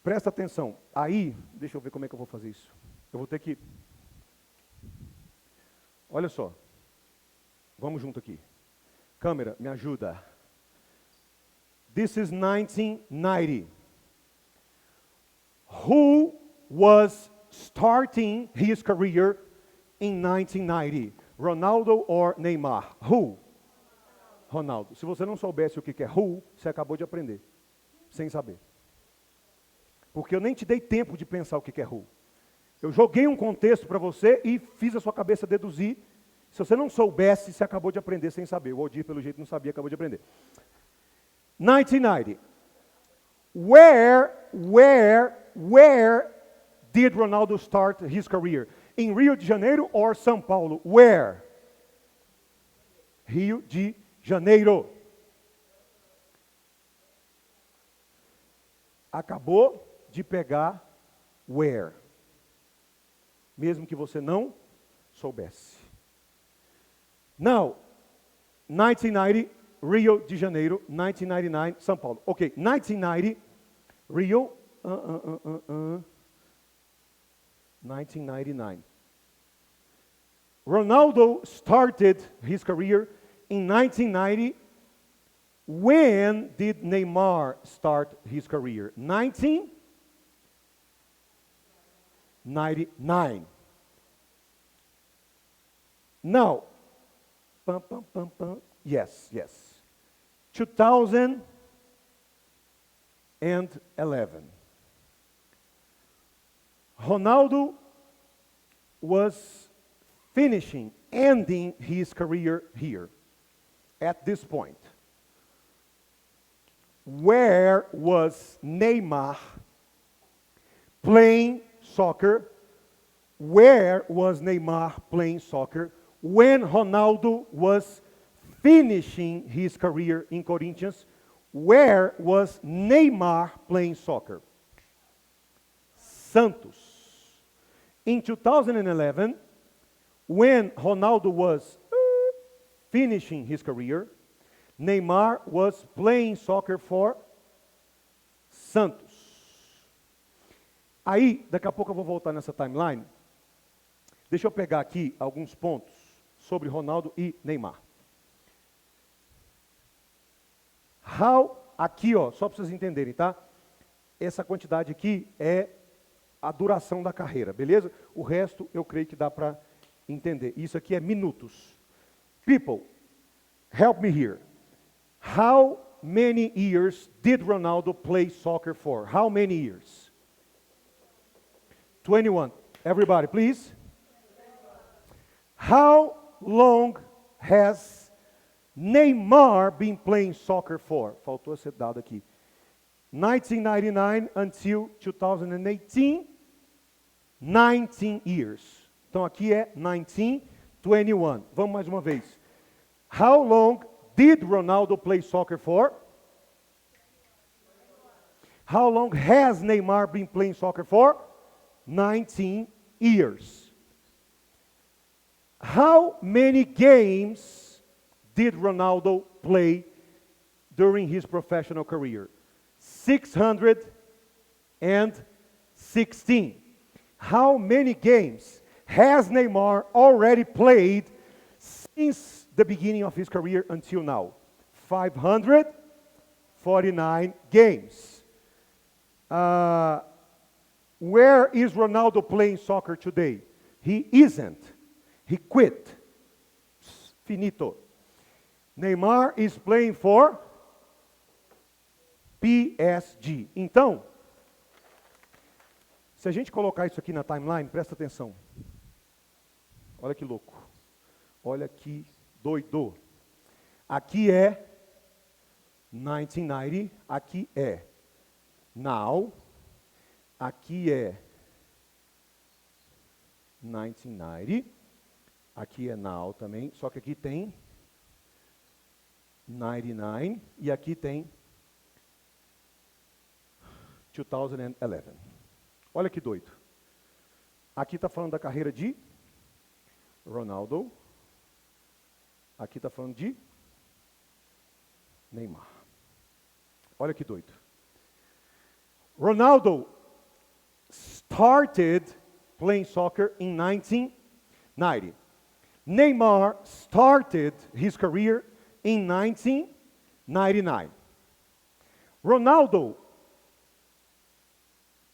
Presta atenção. Aí, deixa eu ver como é que eu vou fazer isso. Eu vou ter que... Olha só. Vamos junto aqui. Câmera, me ajuda. This is 1990. Who was starting his career in 1990? Ronaldo or Neymar? Who? Ronaldo. Se você não soubesse o que é who, você acabou de aprender. Sem saber. Porque eu nem te dei tempo de pensar o que é who. Eu joguei um contexto para você e fiz a sua cabeça deduzir Se você não soubesse, você acabou de aprender sem saber. O Aldir, pelo jeito, não sabia, acabou de aprender. 1990. Where did Ronaldo start his career? In Rio de Janeiro or São Paulo? Where? Rio de Janeiro. Acabou de pegar where. Mesmo que você não soubesse. Now, 1990, Rio de Janeiro, 1999, São Paulo. Ok, 1990, Rio, 1999. Ronaldo started his career in 1990. When did Neymar start his career? 1999. Now, yes. 2011. Ronaldo was ending his career here, at this point. Where was Neymar playing soccer? Where was Neymar playing soccer when Ronaldo was finishing his career in Corinthians? Where was Neymar playing soccer? Santos. In 2011, when Ronaldo was finishing his career, Neymar was playing soccer for Santos. Aí, daqui a pouco eu vou voltar nessa timeline. Deixa eu pegar aqui alguns pontos sobre Ronaldo e Neymar. Aqui, ó, só para vocês entenderem, tá? Essa quantidade aqui é a duração da carreira, beleza? O resto eu creio que dá para entender. Isso aqui é minutos. People, help me here. How many years did Ronaldo play soccer for? How many years? 21. Everybody, please. How long has Neymar been playing soccer for? Faltou ser dado aqui. 1999 until 2018, 19 years. Então aqui é 1921. Vamos mais uma vez. How long did Ronaldo play soccer for? How long has Neymar been playing soccer for? 19 years. How many games did Ronaldo play during his professional career? 616. How many games has Neymar already played since the beginning of his career until now? 549 games. Where is Ronaldo playing soccer today? He isn't. He quit. Finito. Neymar is playing for PSG. Então, se a gente colocar isso aqui na timeline, presta atenção. Olha que louco. Olha que doido. Aqui é 1990, aqui é now, aqui é 1990, aqui é now também, só que aqui tem 99 e aqui tem 2011. Olha que doido. Aqui está falando da carreira de Ronaldo. Aqui está falando de Neymar. Olha que doido. Ronaldo started playing soccer in 1990. Neymar started his career in 1999. Ronaldo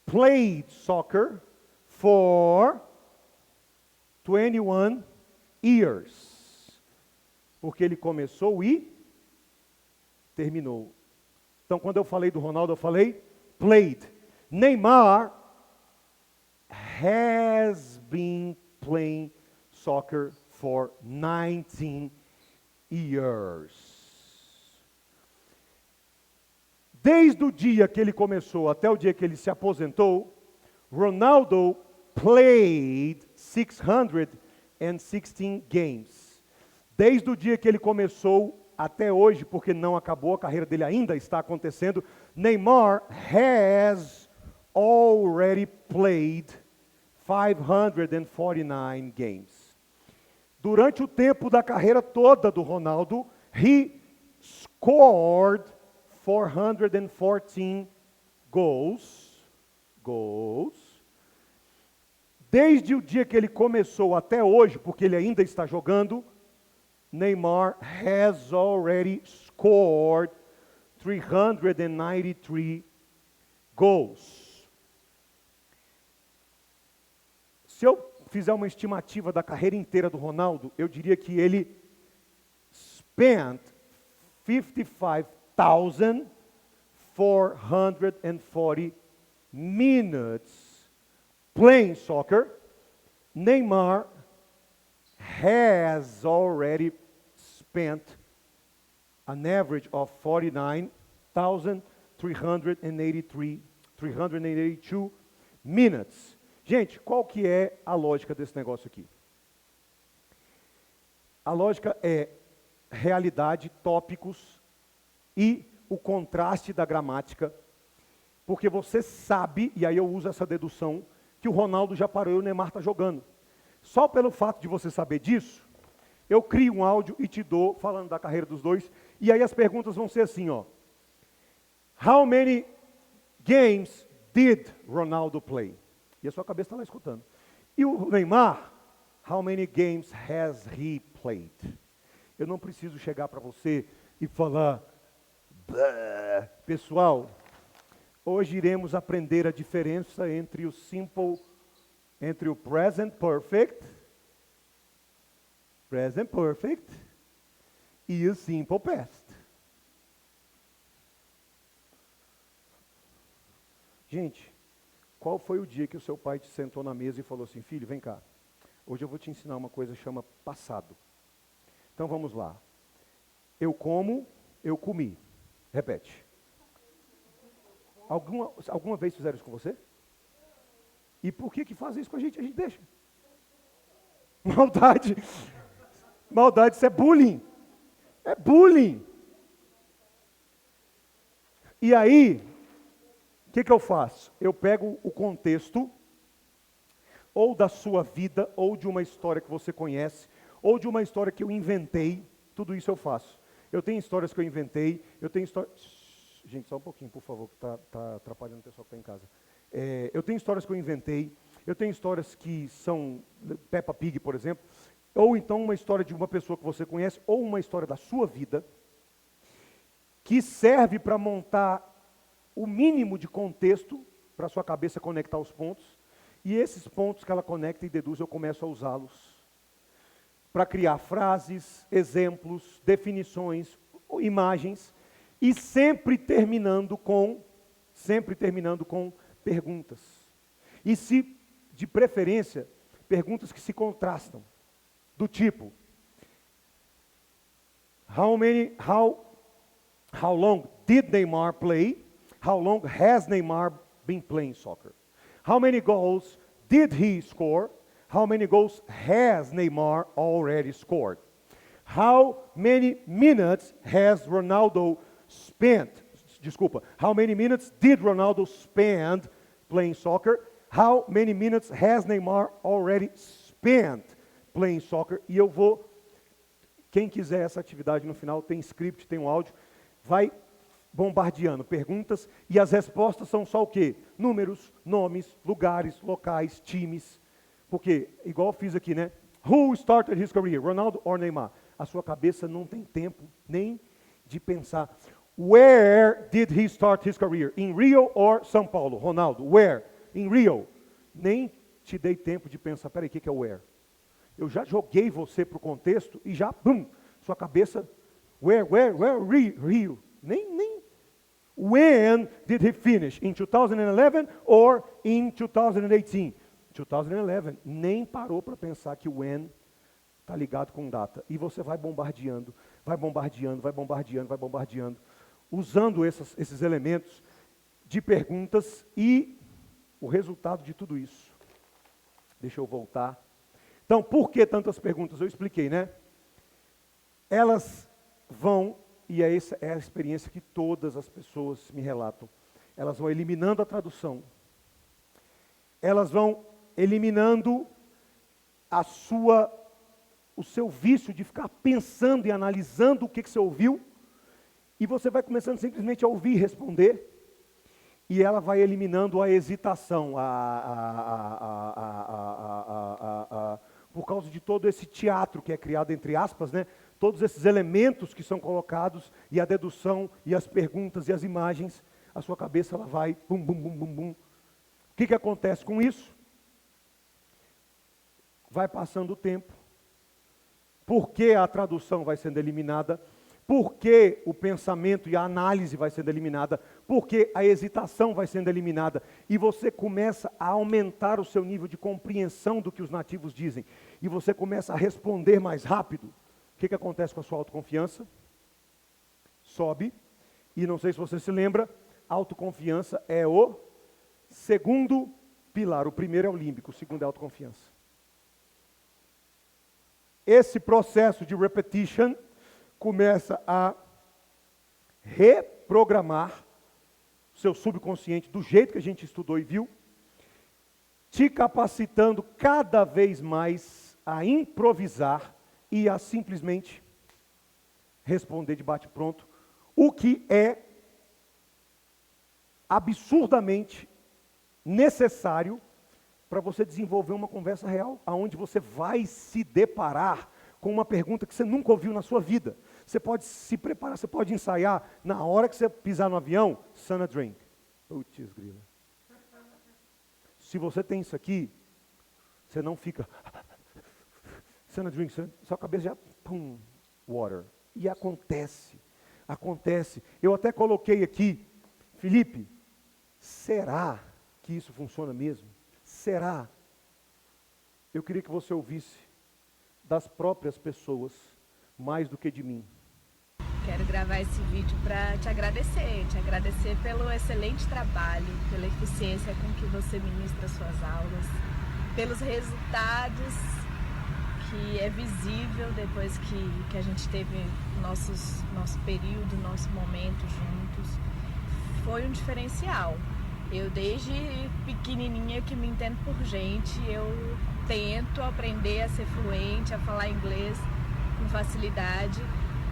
played soccer for 21 years. Porque ele começou e terminou. Então, quando eu falei do Ronaldo, eu falei played. Neymar has been playing soccer for 19 years. Desde o dia que ele começou até o dia que ele se aposentou, Ronaldo played 616 games. Desde o dia que ele começou até hoje, porque não acabou, a carreira dele ainda está acontecendo, Neymar has already played 549 games. Durante o tempo da carreira toda do Ronaldo, he scored 414 goals. Desde o dia que ele começou até hoje, porque ele ainda está jogando, Neymar has already scored 393 goals. Se eu fizer uma estimativa da carreira inteira do Ronaldo, eu diria que ele spent 55,440 minutes playing soccer. Neymar has already spent an average of 382 minutes. Gente, qual que é a lógica desse negócio aqui? A lógica é realidade, tópicos e o contraste da gramática, porque você sabe, e aí eu uso essa dedução, que o Ronaldo já parou e o Neymar está jogando. Só pelo fato de você saber disso, eu crio um áudio e te dou, falando da carreira dos dois, e aí as perguntas vão ser assim, ó. How many games did Ronaldo play? E a sua cabeça está lá escutando. E o Neymar, how many games has he played? Eu não preciso chegar para você e falar, pessoal, hoje iremos aprender a diferença entre o present perfect e o simple past. Gente, qual foi o dia que o seu pai te sentou na mesa e falou assim, filho, vem cá, hoje eu vou te ensinar uma coisa que chama passado. Então vamos lá. Eu como, eu comi. Repete. Alguma vez fizeram isso com você? E por que fazem isso com a gente? A gente deixa. Maldade. Maldade, isso é bullying. É bullying. E aí, o que eu faço? Eu pego o contexto, ou da sua vida, ou de uma história que você conhece, ou de uma história que eu inventei, tudo isso eu faço. Eu tenho histórias que eu inventei, eu tenho histórias... Gente, só um pouquinho, por favor, que está atrapalhando o pessoal que está em casa. Eu tenho histórias que eu inventei, eu tenho histórias que são Peppa Pig, por exemplo, ou então uma história de uma pessoa que você conhece, ou uma história da sua vida, que serve para montar o mínimo de contexto, para a sua cabeça conectar os pontos, e esses pontos que ela conecta e deduz, eu começo a usá-los para criar frases, exemplos, definições, imagens, e sempre terminando com perguntas. E se, de preferência, perguntas que se contrastam, do tipo, how long did Neymar play? How long has Neymar been playing soccer? How many goals did he score? How many goals has Neymar already scored? How many minutes has Ronaldo spent? How many minutes did Ronaldo spend playing soccer? How many minutes has Neymar already spent playing soccer? E eu vou, quem quiser essa atividade no final, tem script, tem um áudio, vai bombardeando perguntas, e as respostas são só o quê? Números, nomes, lugares, locais, times. Porque, igual eu fiz aqui, né? Who started his career, Ronaldo or Neymar? A sua cabeça não tem tempo nem de pensar. Where did he start his career? In Rio or São Paulo? Ronaldo, where? In Rio. Nem te dei tempo de pensar, peraí, o que é where? Eu já joguei você para o contexto e já, sua cabeça, where, Rio. Nem. When did he finish? In 2011 or in 2018? 2011. Nem parou para pensar que when está ligado com data. E você vai bombardeando, vai bombardeando, vai bombardeando, vai bombardeando, usando esses elementos de perguntas e o resultado de tudo isso. Deixa eu voltar. Então, por que tantas perguntas? Eu expliquei, né? Elas vão, e essa é a experiência que todas as pessoas me relatam, elas vão eliminando a tradução, elas vão eliminando o seu vício de ficar pensando e analisando o que você ouviu, e você vai começando simplesmente a ouvir e responder, e ela vai eliminando a hesitação, por causa de todo esse teatro que é criado, entre aspas, né? Todos esses elementos que são colocados, e a dedução, e as perguntas, e as imagens, a sua cabeça ela vai bum, bum, bum, bum, bum. O que acontece com isso? Vai passando o tempo. Por que a tradução vai sendo eliminada? Por que o pensamento e a análise vai sendo eliminada? Por que a hesitação vai sendo eliminada? E você começa a aumentar o seu nível de compreensão do que os nativos dizem. E você começa a responder mais rápido. O que acontece com a sua autoconfiança? Sobe. E não sei se você se lembra, autoconfiança é o segundo pilar. O primeiro é o límbico, o segundo é a autoconfiança. Esse processo de repetition começa a reprogramar o seu subconsciente do jeito que a gente estudou e viu, te capacitando cada vez mais a improvisar e a simplesmente responder de bate-pronto, o que é absurdamente necessário para você desenvolver uma conversa real, aonde você vai se deparar com uma pergunta que você nunca ouviu na sua vida. Você pode se preparar, você pode ensaiar, na hora que você pisar no avião, Sana drink. Putz, grila. Se você tem isso aqui, você não fica... Sana drink, sua cabeça já... Pum, water. E acontece. Eu até coloquei aqui, Felipe, será que isso funciona mesmo? Será? Eu queria que você ouvisse das próprias pessoas, mais do que de mim. Quero gravar esse vídeo para te agradecer pelo excelente trabalho, pela eficiência com que você ministra suas aulas, pelos resultados que é visível depois que a gente teve nosso período, nosso momento juntos. Foi um diferencial. Eu desde pequenininha que me entendo por gente, eu tento aprender a ser fluente, a falar inglês com facilidade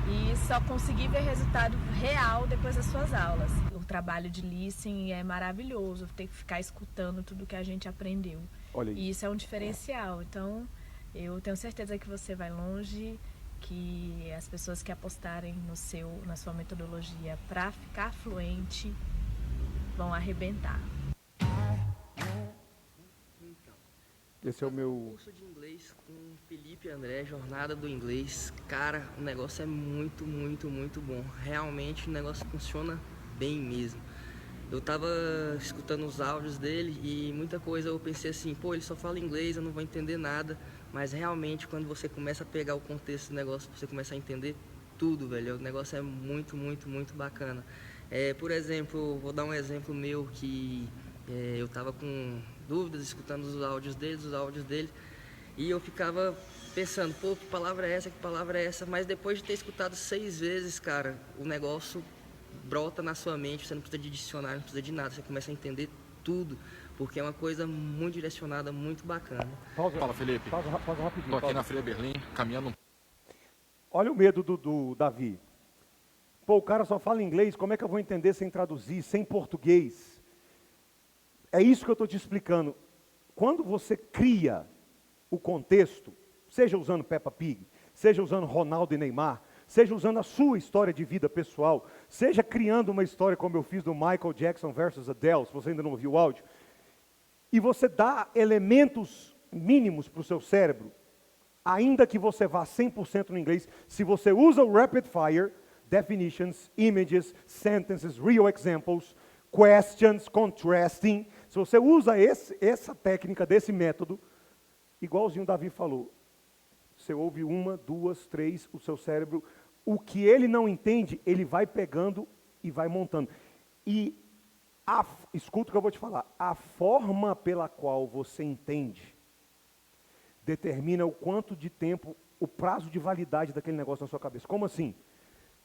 e só consegui ver resultado real depois das suas aulas. O trabalho de listening é maravilhoso, ter que ficar escutando tudo que a gente aprendeu. Olha isso. E isso é um diferencial, então eu tenho certeza que você vai longe, que as pessoas que apostarem na sua metodologia para ficar fluente vão arrebentar. Esse é o meu... Curso de inglês com Felipe e André, Jornada do Inglês. Cara, o negócio é muito, muito, muito bom. Realmente o negócio funciona bem mesmo. Eu tava escutando os áudios dele e muita coisa eu pensei assim, pô, ele só fala inglês, eu não vou entender nada. Mas realmente quando você começa a pegar o contexto do negócio, você começa a entender tudo, velho. O negócio é muito, muito, muito bacana. Por exemplo, vou dar um exemplo meu que eu tava com dúvidas, escutando os áudios dele, e eu ficava pensando, pô, que palavra é essa, mas depois de ter escutado 6 vezes, cara, o negócio brota na sua mente, você não precisa de dicionário, não precisa de nada, você começa a entender tudo, porque é uma coisa muito direcionada, muito bacana. Fala, Felipe. Pausa rapidinho. Tô aqui na Freia Berlim, caminhando. Olha o medo do Davi. Pô, o cara só fala inglês, como é que eu vou entender sem traduzir, sem português? É isso que eu estou te explicando. Quando você cria o contexto, seja usando Peppa Pig, seja usando Ronaldo e Neymar, seja usando a sua história de vida pessoal, seja criando uma história como eu fiz do Michael Jackson versus Adele, se você ainda não ouviu o áudio, e você dá elementos mínimos para o seu cérebro, ainda que você vá 100% no inglês, se você usa o Rapid Fire, definitions, images, sentences, real examples, questions, contrasting, se você usa essa técnica desse método, igualzinho o Davi falou, você ouve uma, duas, três, o seu cérebro, o que ele não entende, ele vai pegando e vai montando. E, escuta o que eu vou te falar, a forma pela qual você entende, determina o quanto de tempo, o prazo de validade daquele negócio na sua cabeça. Como assim?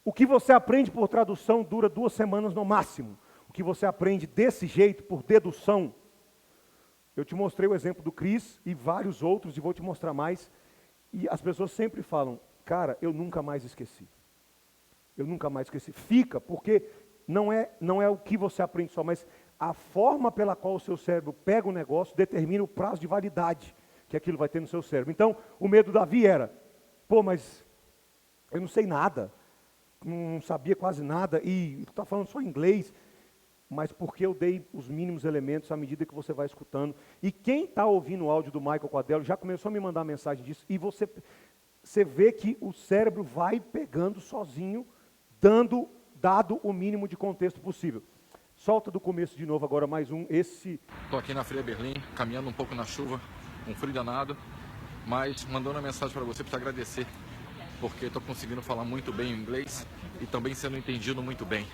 O que você aprende por tradução dura 2 semanas no máximo. O que você aprende desse jeito, por dedução, eu te mostrei o exemplo do Chris e vários outros, e vou te mostrar mais. E as pessoas sempre falam, cara, eu nunca mais esqueci. Eu nunca mais esqueci. Fica, porque não é o que você aprende só, mas a forma pela qual o seu cérebro pega o negócio determina o prazo de validade que aquilo vai ter no seu cérebro. Então, o medo do Davi era, pô, mas eu não sei nada, não sabia quase nada, e tu está falando só inglês, mas porque eu dei os mínimos elementos à medida que você vai escutando. E quem está ouvindo o áudio do Michael Quadello já começou a me mandar mensagem disso, e você vê que o cérebro vai pegando sozinho, dado o mínimo de contexto possível. Solta do começo de novo agora mais um, Estou aqui na Feira Berlim, caminhando um pouco na chuva, um frio danado, mas mandando uma mensagem para você, para te agradecer, porque estou conseguindo falar muito bem inglês e também sendo entendido muito bem.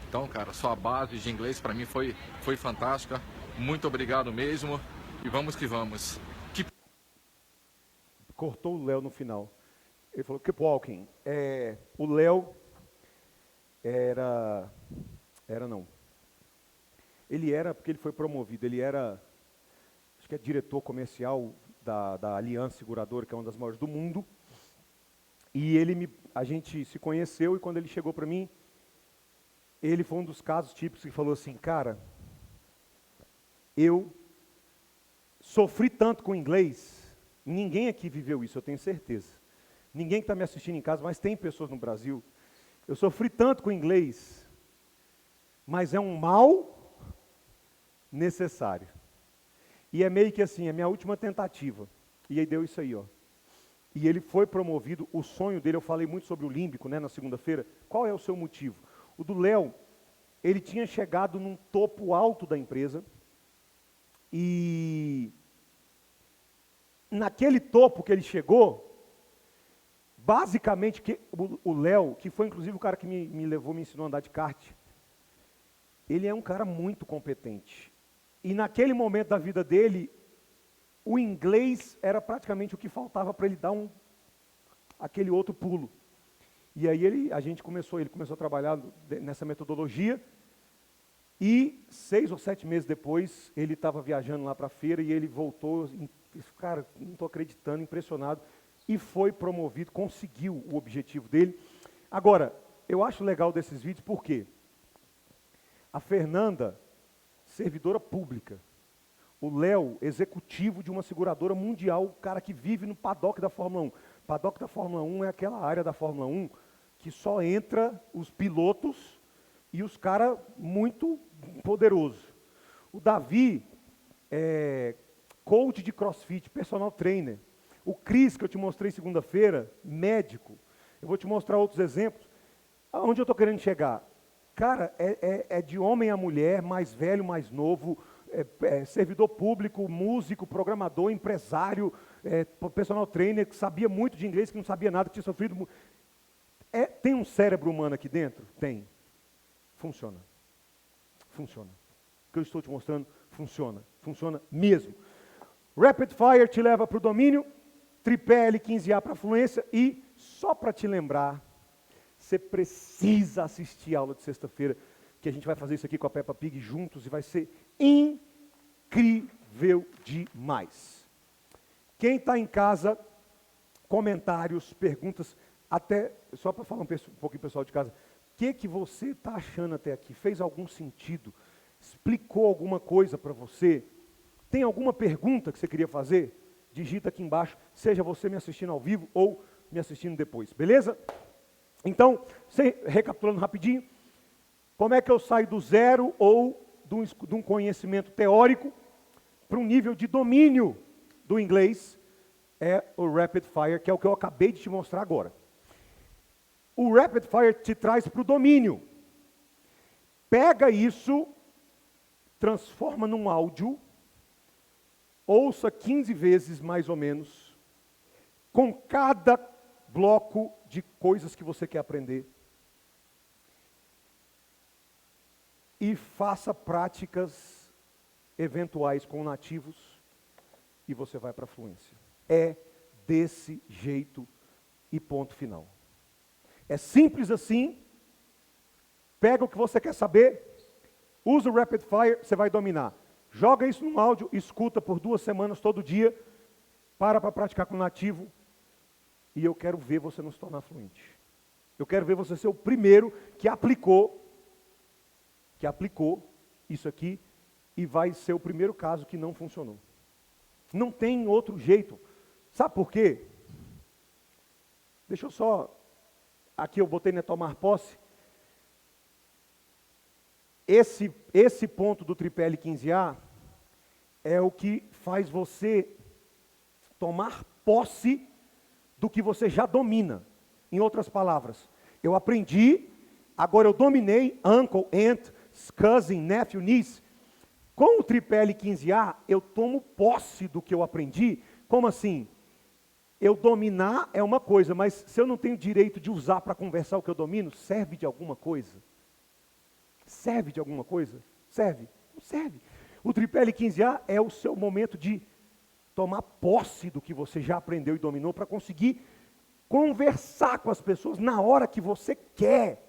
Então, cara, sua base de inglês para mim foi fantástica. Muito obrigado mesmo e vamos que vamos. Cortou o Léo no final. Ele falou, keep walking. O Léo ele era, porque ele foi promovido, ele era, acho que é diretor comercial da Aliança Seguradora, que é uma das maiores do mundo. E a gente se conheceu, e quando ele chegou para mim, ele foi um dos casos típicos que falou assim, cara, eu sofri tanto com inglês, ninguém aqui viveu isso, eu tenho certeza. Ninguém que está me assistindo em casa, mas tem pessoas no Brasil. Eu sofri tanto com inglês, mas é um mal necessário. E é meio que assim, a minha última tentativa. E aí deu isso aí, ó. E ele foi promovido, o sonho dele, eu falei muito sobre o límbico, né, na segunda-feira. Qual é o seu motivo? O do Léo, ele tinha chegado num topo alto da empresa, e naquele topo que ele chegou, basicamente, o Léo, que foi inclusive o cara que me ensinou a andar de kart, ele é um cara muito competente. E naquele momento da vida dele, o inglês era praticamente o que faltava para ele dar aquele outro pulo. E aí ele começou a trabalhar nessa metodologia, e 6 ou 7 meses depois, ele estava viajando lá para a feira, e ele voltou, cara, não estou acreditando, impressionado, e foi promovido, conseguiu o objetivo dele. Agora, eu acho legal desses vídeos, porque a Fernanda, servidora pública, o Léo, executivo de uma seguradora mundial, o cara que vive no paddock da Fórmula 1. Paddock da Fórmula 1 é aquela área da Fórmula 1 que só entra os pilotos e os caras muito poderosos. O Davi é coach de CrossFit, personal trainer. O Chris, que eu te mostrei segunda-feira, médico. Eu vou te mostrar outros exemplos. Aonde eu estou querendo chegar? Cara, é de homem a mulher, mais velho, mais novo, servidor público, músico, programador, empresário, personal trainer, que sabia muito de inglês, que não sabia nada, que tinha sofrido. Tem um cérebro humano aqui dentro? Tem. Funciona. Funciona. O que eu estou te mostrando funciona. Funciona mesmo. Rapid Fire te leva para o domínio, tripé L15A para a fluência, e só para te lembrar, você precisa assistir a aula de sexta-feira, que a gente vai fazer isso aqui com a Peppa Pig juntos, e vai ser incrível demais. Quem está em casa, comentários, perguntas, até, só para falar um pouquinho pessoal de casa, o que você está achando até aqui? Fez algum sentido? Explicou alguma coisa para você? Tem alguma pergunta que você queria fazer? Digita aqui embaixo, seja você me assistindo ao vivo ou me assistindo depois, beleza? Então, recapitulando rapidinho, como é que eu saio do zero ou de um conhecimento teórico para um nível de domínio do inglês? É o Rapid Fire, que é o que eu acabei de te mostrar agora. O Rapid Fire te traz para o domínio. Pega isso, transforma num áudio, ouça 15 vezes mais ou menos, com cada bloco de coisas que você quer aprender. E faça práticas eventuais com nativos e você vai para a fluência. É desse jeito e ponto final. É simples assim. Pega o que você quer saber, usa o Rapid Fire, você vai dominar. Joga isso no áudio, escuta por 2 semanas todo dia, para praticar com o nativo, e eu quero ver você não se tornar fluente. Eu quero ver você ser o primeiro que aplicou isso aqui, e vai ser o primeiro caso que não funcionou. Não tem outro jeito. Sabe por quê? Deixa eu só, aqui eu botei, né, tomar posse. Esse ponto do tripé L15A é o que faz você tomar posse do que você já domina. Em outras palavras, eu aprendi, agora eu dominei uncle, aunt, cousin, nephew, niece. Com o tripé L15A, eu tomo posse do que eu aprendi. Como assim? Eu dominar é uma coisa, mas se eu não tenho direito de usar para conversar o que eu domino, serve de alguma coisa? Serve de alguma coisa? Serve? Não serve. O tripé L15A é o seu momento de tomar posse do que você já aprendeu e dominou para conseguir conversar com as pessoas na hora que você quer,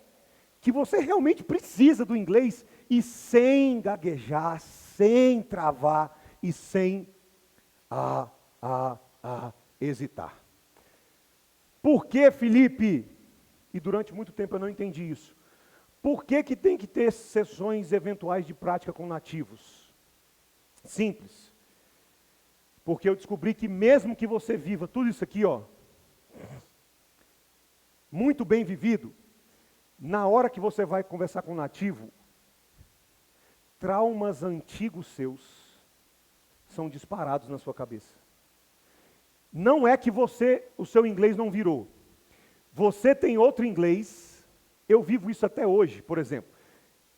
que você realmente precisa do inglês e sem gaguejar, sem travar e sem hesitar. Por que, Felipe? E durante muito tempo eu não entendi isso. Por que tem que ter sessões eventuais de prática com nativos? Simples. Porque eu descobri que mesmo que você viva tudo isso aqui, ó, muito bem vivido, na hora que você vai conversar com um nativo, traumas antigos seus são disparados na sua cabeça. Não é que o seu inglês não virou. Você tem outro inglês. Eu vivo isso até hoje, por exemplo.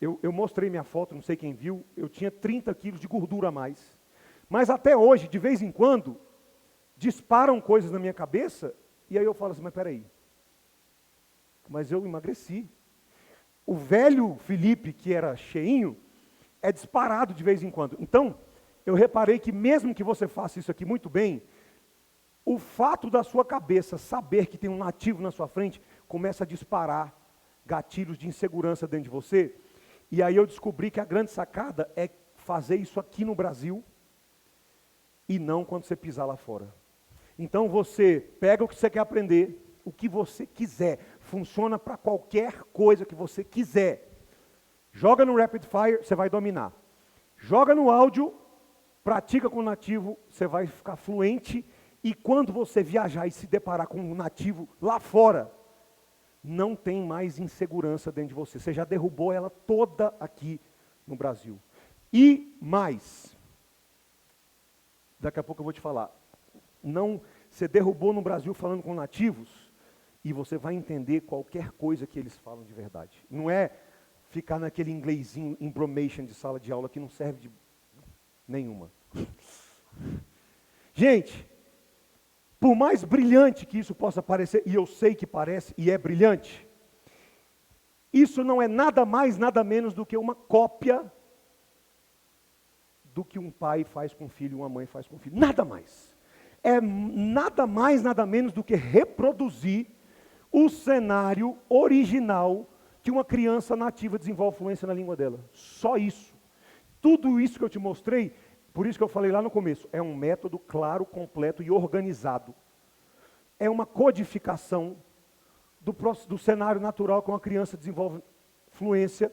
Eu mostrei minha foto, não sei quem viu, eu tinha 30 quilos de gordura a mais. Mas até hoje, de vez em quando, disparam coisas na minha cabeça, e aí eu falo assim, mas peraí, mas eu emagreci. O velho Felipe, que era cheinho, é disparado de vez em quando. Então, eu reparei que mesmo que você faça isso aqui muito bem, o fato da sua cabeça saber que tem um nativo na sua frente, começa a disparar gatilhos de insegurança dentro de você. E aí eu descobri que a grande sacada é fazer isso aqui no Brasil e não quando você pisar lá fora. Então você pega o que você quer aprender, o que você quiser, funciona para qualquer coisa que você quiser. Joga no Rapid Fire, você vai dominar. Joga no áudio, pratica com o nativo, você vai ficar fluente. E quando você viajar e se deparar com um nativo lá fora, não tem mais insegurança dentro de você. Você já derrubou ela toda aqui no Brasil. E mais, daqui a pouco eu vou te falar, você derrubou no Brasil falando com nativos, e você vai entender qualquer coisa que eles falam de verdade. Não é ficar naquele inglesinho embromation de sala de aula que não serve de nenhuma. Gente, por mais brilhante que isso possa parecer, e eu sei que parece e é brilhante, isso não é nada mais, nada menos do que uma cópia do que um pai faz com o filho, uma mãe faz com o filho. Nada mais. É nada mais, nada menos do que reproduzir o cenário original que uma criança nativa desenvolve fluência na língua dela. Só isso. Tudo isso que eu te mostrei, por isso que eu falei lá no começo, é um método claro, completo e organizado. É uma codificação do cenário natural que uma criança desenvolve fluência.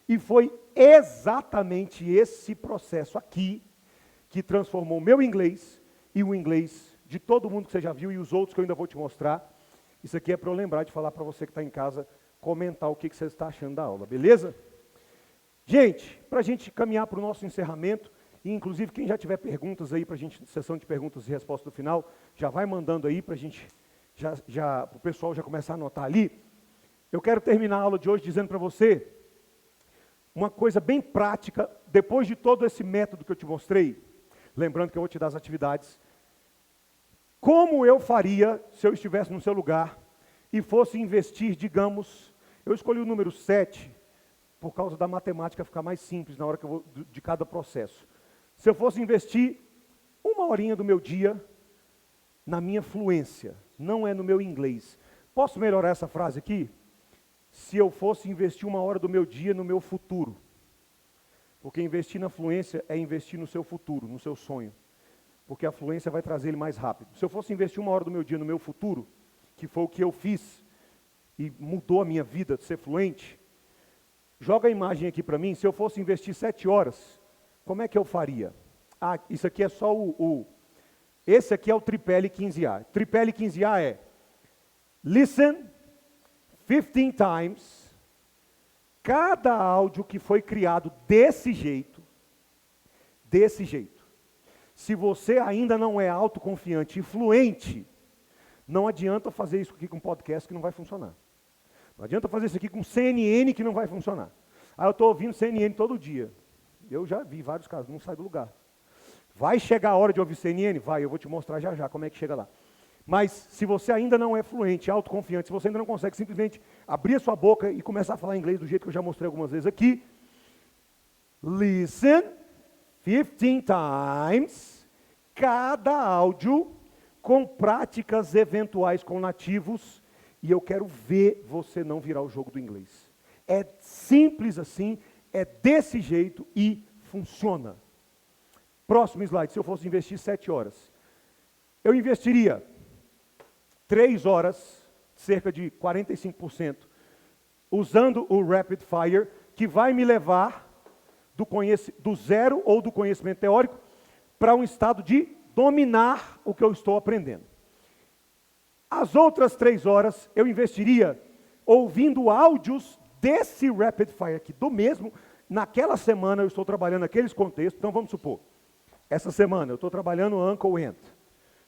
E foi exatamente esse processo aqui que transformou o meu inglês e o inglês de todo mundo que você já viu e os outros que eu ainda vou te mostrar. Isso aqui é para eu lembrar de falar para você que está em casa, comentar o que você está achando da aula, beleza? Gente, para a gente caminhar para o nosso encerramento, e inclusive quem já tiver perguntas aí para a gente, sessão de perguntas e respostas do final, já vai mandando aí para a gente, o pessoal já começar a anotar ali. Eu quero terminar a aula de hoje dizendo para você uma coisa bem prática, depois de todo esse método que eu te mostrei, lembrando que eu vou te dar as atividades, Como eu faria se eu estivesse no seu lugar e fosse investir, digamos, eu escolhi o número 7, por causa da matemática ficar mais simples na hora que eu vou de cada processo. Se eu fosse investir 1 horinha do meu dia na minha fluência, não é no meu inglês. Posso melhorar essa frase aqui? Se eu fosse investir 1 hora do meu dia no meu futuro. Porque investir na fluência é investir no seu futuro, no seu sonho. Porque a fluência vai trazer ele mais rápido. Se eu fosse investir 1 hora do meu dia no meu futuro, que foi o que eu fiz, e mudou a minha vida de ser fluente, joga a imagem aqui para mim. Se eu fosse investir 7 horas, como é que eu faria? Ah, isso aqui é só esse aqui é o tripé L15A. Tripé L15A é listen 15 times. Cada áudio que foi criado desse jeito. Se você ainda não é autoconfiante e fluente, não adianta fazer isso aqui com podcast que não vai funcionar. Não adianta fazer isso aqui com CNN que não vai funcionar. Ah, eu estou ouvindo CNN todo dia. Eu já vi vários casos, não sai do lugar. Vai chegar a hora de ouvir CNN? Vai, eu vou te mostrar já já como é que chega lá. Mas se você ainda não é fluente, autoconfiante, se você ainda não consegue simplesmente abrir a sua boca e começar a falar inglês do jeito que eu já mostrei algumas vezes aqui, listen 15 times, cada áudio com práticas eventuais com nativos, e eu quero ver você não virar o jogo do inglês. É simples assim, é desse jeito e funciona. Próximo slide, se eu fosse investir 7 horas. Eu investiria 3 horas, cerca de 45%, usando o Rapid Fire, que vai me levar do zero ou do conhecimento teórico para um estado de dominar o que eu estou aprendendo. As outras 3 horas eu investiria ouvindo áudios desse Rapid Fire aqui, do mesmo. Naquela semana eu estou trabalhando aqueles contextos, então vamos supor, essa semana eu estou trabalhando Uncle Aunt,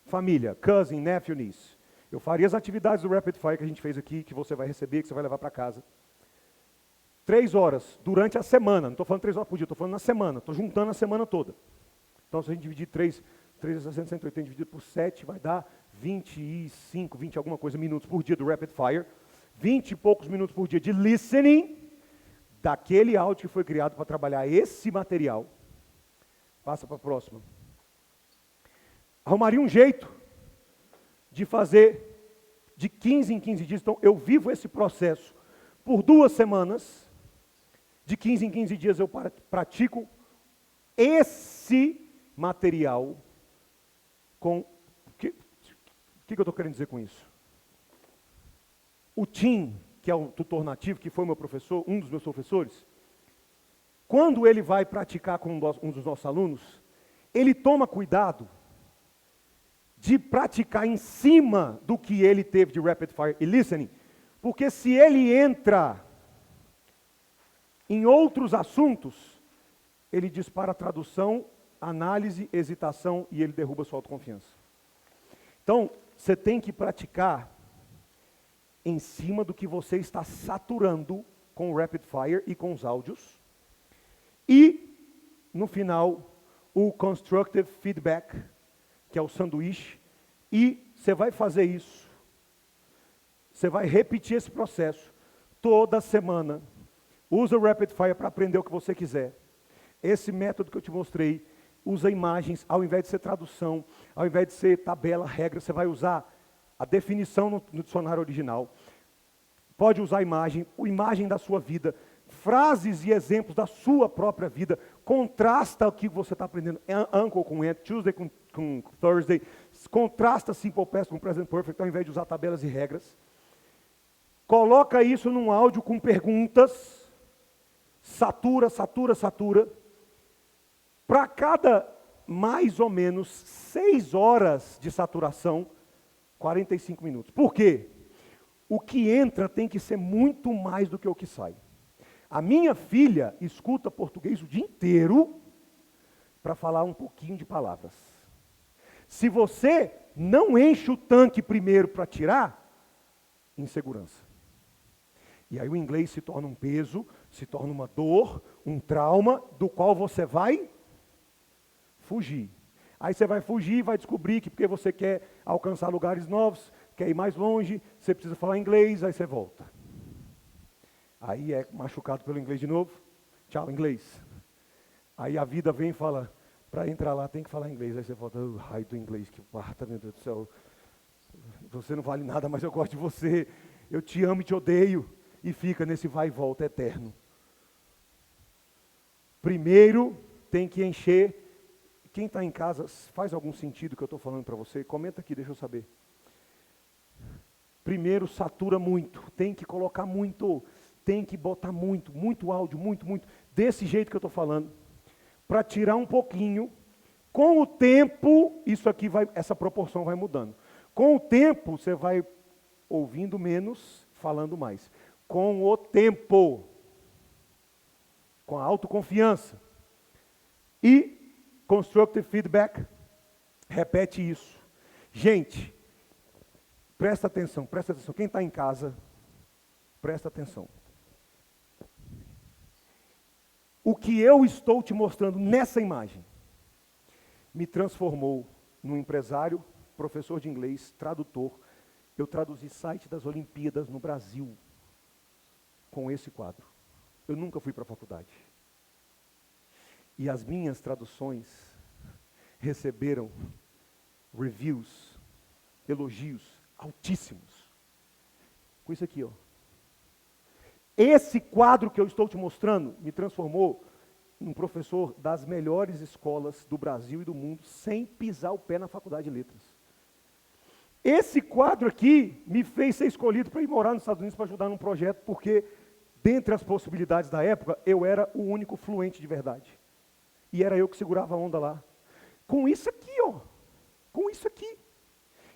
família, cousin, nephew, niece. Eu faria as atividades do Rapid Fire que a gente fez aqui, que você vai receber, que você vai levar para casa. 3 horas durante a semana, não estou falando 3 horas por dia, estou falando na semana, estou juntando a semana toda. Então se a gente dividir 3 vezes 60, 180 dividido por 7, vai dar 25, 20 alguma coisa minutos por dia do Rapid Fire, 20 e poucos minutos por dia de listening, daquele áudio que foi criado para trabalhar esse material. Passa para a próxima. Arrumaria um jeito de fazer de 15 em 15 dias. Então, eu vivo esse processo por 2 semanas. De 15 em 15 dias eu pratico esse material com... O que eu estou querendo dizer com isso? O Tim, que é o tutor nativo, que foi meu professor, um dos meus professores, quando ele vai praticar com um dos nossos alunos, ele toma cuidado de praticar em cima do que ele teve de Rapid Fire e Listening, porque se ele entra em outros assuntos, ele dispara tradução, análise, hesitação e ele derruba sua autoconfiança. Então, você tem que praticar em cima do que você está saturando com o Rapid Fire e com os áudios. E, no final, o Constructive Feedback, que é o sanduíche, e você vai fazer isso. Você vai repetir esse processo toda semana. Usa o Rapid Fire para aprender o que você quiser. Esse método que eu te mostrei, usa imagens, ao invés de ser tradução, ao invés de ser tabela, regra, você vai usar a definição no dicionário original. Pode usar imagem da sua vida, frases e exemplos da sua própria vida. Contrasta o que você está aprendendo. Uncle com Aunt, Tuesday com Thursday. Contrasta Simple Past com Present Perfect, ao invés de usar tabelas e regras. Coloca isso num áudio com perguntas. Satura. Para cada mais ou menos 6 horas de saturação, 45 minutos. Por quê? O que entra tem que ser muito mais do que o que sai. A minha filha escuta português o dia inteiro para falar um pouquinho de palavras. Se você não enche o tanque primeiro para tirar, insegurança. E aí o inglês se torna um peso, se torna uma dor, um trauma, do qual você vai fugir. Aí você vai fugir, vai descobrir que porque você quer alcançar lugares novos, quer ir mais longe, você precisa falar inglês, aí você volta. Aí é machucado pelo inglês de novo. Tchau, inglês. Aí a vida vem e fala, para entrar lá tem que falar inglês. Aí você volta, raio do inglês, que quarta, meu Deus do céu. Você não vale nada, mas eu gosto de você. Eu te amo e te odeio. E fica nesse vai e volta eterno. Primeiro tem que encher. Quem está em casa, faz algum sentido que eu estou falando para você? Comenta aqui, deixa eu saber. Primeiro, satura muito. Tem que colocar muito. Tem que botar muito, muito áudio, muito. Desse jeito que eu estou falando. Para tirar um pouquinho. Com o tempo, isso aqui vai, essa proporção vai mudando. Com o tempo, você vai ouvindo menos, falando mais. Com o tempo. Com a autoconfiança. E constructive feedback, repete isso. Gente, presta atenção. Quem está em casa, presta atenção. O que eu estou te mostrando nessa imagem, me transformou num empresário, professor de inglês, tradutor. Eu traduzi site das Olimpíadas no Brasil, com esse quadro. Eu nunca fui para a faculdade. E as minhas traduções receberam reviews, elogios altíssimos. Com isso aqui, ó. Esse quadro que eu estou te mostrando me transformou num professor das melhores escolas do Brasil e do mundo, sem pisar o pé na faculdade de letras. Esse quadro aqui me fez ser escolhido para ir morar nos Estados Unidos para ajudar num projeto, porque, dentre as possibilidades da época, eu era o único fluente de verdade. E era eu que segurava a onda lá. Com isso aqui, ó. Com isso aqui.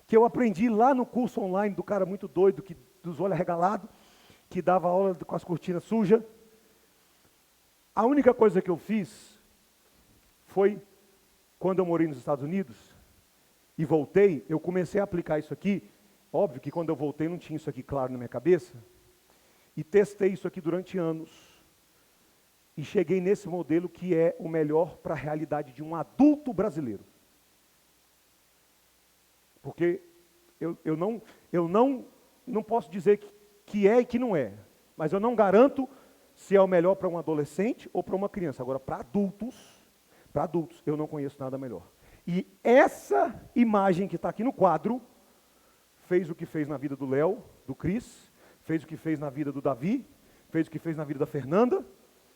Que eu aprendi lá no curso online do cara muito doido, dos olhos arregalados, que dava aula com as cortinas sujas. A única coisa que eu fiz foi, quando eu morei nos Estados Unidos, e voltei, eu comecei a aplicar isso aqui. Óbvio que quando eu voltei não tinha isso aqui claro na minha cabeça. E testei isso aqui durante anos. E cheguei nesse modelo que é o melhor para a realidade de um adulto brasileiro. Porque eu não posso dizer que é e que não é. Mas eu não garanto se é o melhor para um adolescente ou para uma criança. Agora, para adultos, eu não conheço nada melhor. E essa imagem que está aqui no quadro, fez o que fez na vida do Léo, do Cris, fez o que fez na vida do Davi, fez o que fez na vida da Fernanda.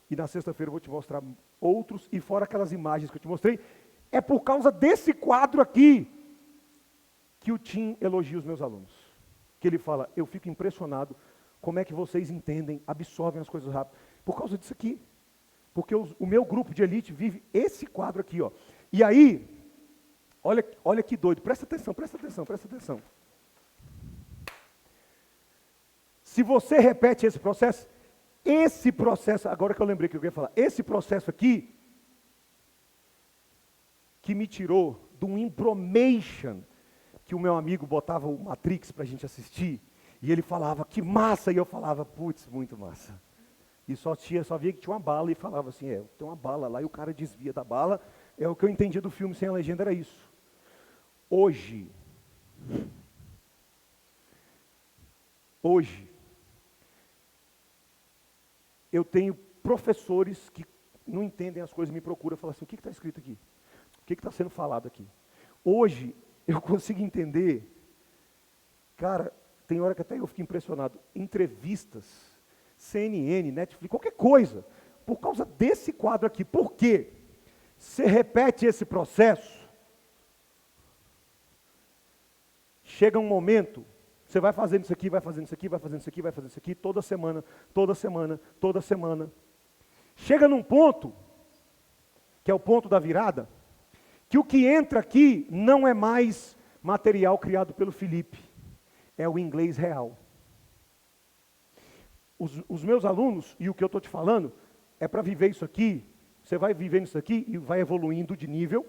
E na sexta-feira eu vou te mostrar outros, e fora aquelas imagens que eu te mostrei, é por causa desse quadro aqui, que o Tim elogia os meus alunos. Que ele fala, eu fico impressionado como é que vocês entendem, absorvem as coisas rápido. Por causa disso aqui. Porque o meu grupo de elite vive esse quadro aqui, ó. E aí, olha que doido, presta atenção. Se você repete esse processo, agora que eu lembrei que eu ia falar, esse processo aqui, que me tirou de um embromation, que o meu amigo botava o Matrix para a gente assistir, e ele falava, que massa, e eu falava, putz, muito massa. E só via que tinha uma bala e falava assim, tem uma bala lá, e o cara desvia da bala, é o que eu entendia do filme sem a legenda, era isso. Hoje, eu tenho professores que não entendem as coisas, me procuram e falam assim, o que está escrito aqui? O que está sendo falado aqui? Hoje, eu consigo entender, cara, tem hora que até eu fico impressionado, entrevistas, CNN, Netflix, qualquer coisa, por causa desse quadro aqui. Por quê? Você repete esse processo, chega um momento, você vai fazendo isso aqui, toda semana. Chega num ponto, que é o ponto da virada, que o que entra aqui não é mais material criado pelo Felipe, é o inglês real. Os meus alunos, e o que eu estou te falando, é para viver isso aqui, você vai vivendo isso aqui e vai evoluindo de nível,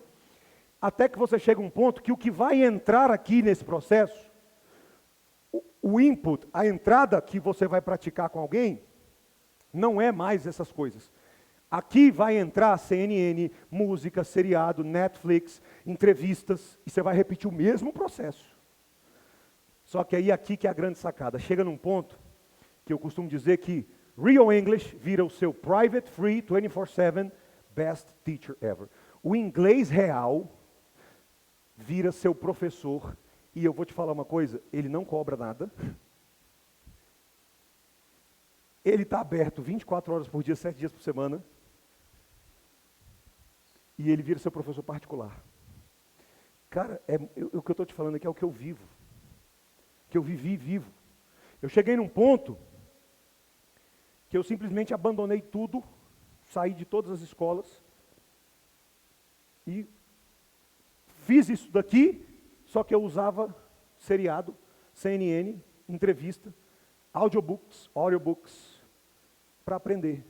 até que você chega a um ponto que o que vai entrar aqui nesse processo, o input, a entrada que você vai praticar com alguém, não é mais essas coisas. Aqui vai entrar CNN, música, seriado, Netflix, entrevistas, e você vai repetir o mesmo processo. Só que aí aqui que é a grande sacada. Chega num ponto que eu costumo dizer que Real English vira o seu private, free, 24/7, best teacher ever. O inglês real vira seu professor, e eu vou te falar uma coisa, ele não cobra nada. Ele está aberto 24 horas por dia, 7 dias por semana. E ele vira seu professor particular. Cara, o que eu estou te falando aqui é o que eu vivo. Que eu vivi e vivo. Eu cheguei num ponto que eu simplesmente abandonei tudo, saí de todas as escolas e fiz isso daqui, só que eu usava seriado, CNN, entrevista, audiobooks, para aprender.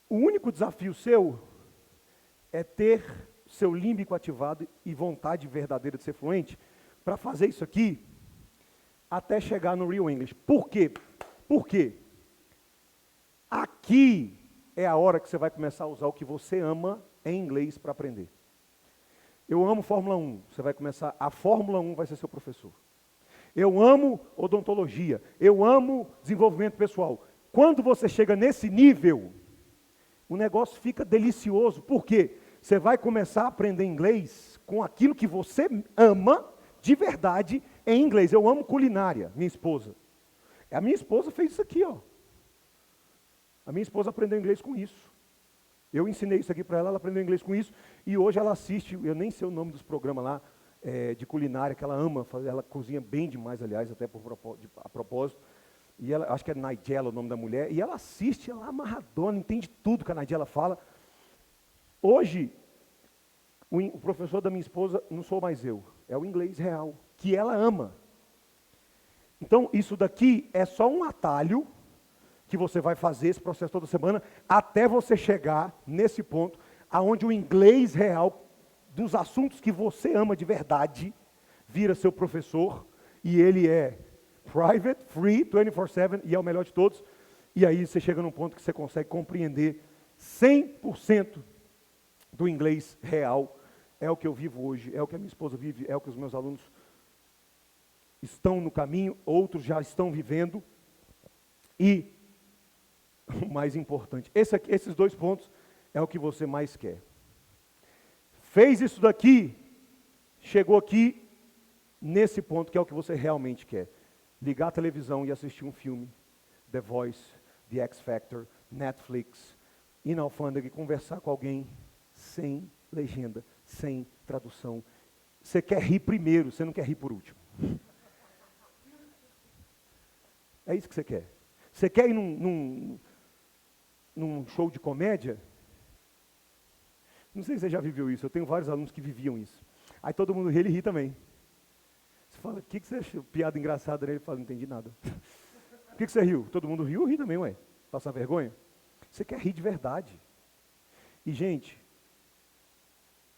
O único desafio seu é ter seu límbico ativado e vontade verdadeira de ser fluente para fazer isso aqui até chegar no Real English. Por quê? Por quê? Aqui é a hora que você vai começar a usar o que você ama em inglês para aprender. Eu amo Fórmula 1, você vai começar, a Fórmula 1 vai ser seu professor. Eu amo odontologia, eu amo desenvolvimento pessoal. Quando você chega nesse nível, o negócio fica delicioso. Por quê? Você vai começar a aprender inglês com aquilo que você ama de verdade em inglês. Eu amo culinária, minha esposa. A minha esposa fez isso aqui, ó. A minha esposa aprendeu inglês com isso. Eu ensinei isso aqui para ela, ela aprendeu inglês com isso. E hoje ela assiste, eu nem sei o nome dos programas lá, de culinária, que ela ama fazer. Ela cozinha bem demais, aliás, até a propósito. E ela, acho que é Nigella o nome da mulher. E ela assiste, ela é amarradona, entende tudo que a Nigella fala. Hoje, o professor da minha esposa não sou mais eu. É o inglês real, que ela ama. Então, isso daqui é só um atalho que você vai fazer esse processo toda semana, até você chegar nesse ponto, aonde o inglês real, dos assuntos que você ama de verdade, vira seu professor, e ele é private, free, 24/7, e é o melhor de todos, e aí você chega num ponto que você consegue compreender 100% do inglês real. É o que eu vivo hoje, é o que a minha esposa vive, é o que os meus alunos estão no caminho, outros já estão vivendo. E o mais importante, esses 2 pontos é o que você mais quer. Fez isso daqui, chegou aqui nesse ponto que é o que você realmente quer. Ligar a televisão e assistir um filme, The Voice, The X Factor, Netflix, ir na alfândega e conversar com alguém sem legenda, sem tradução. Você quer rir primeiro, você não quer rir por último. É isso que você quer. Você quer ir num show de comédia? Não sei se você já viveu isso, eu tenho vários alunos que viviam isso. Aí todo mundo ri, ele ri também. Você fala, o que você achou? Piada engraçada, né? Ele fala, não entendi nada. Por que você riu? Todo mundo riu, eu ri também, ué. Passar vergonha? Você quer rir de verdade. E, gente,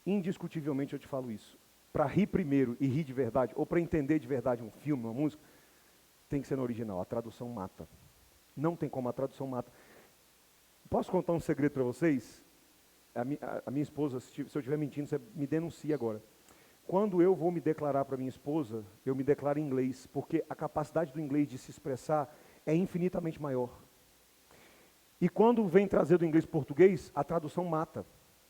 indiscutivelmente eu te falo isso. Para rir primeiro e rir de verdade, ou para entender de verdade um filme, uma música, tem que ser no original. A tradução mata. Não tem como, a tradução mata. Posso contar um segredo para vocês? A minha esposa, se eu estiver mentindo, você me denuncia agora. Quando eu vou me declarar para minha esposa, eu me declaro em inglês, porque a capacidade do inglês de se expressar é infinitamente maior. E quando vem trazer do inglês para o português, a tradução mata.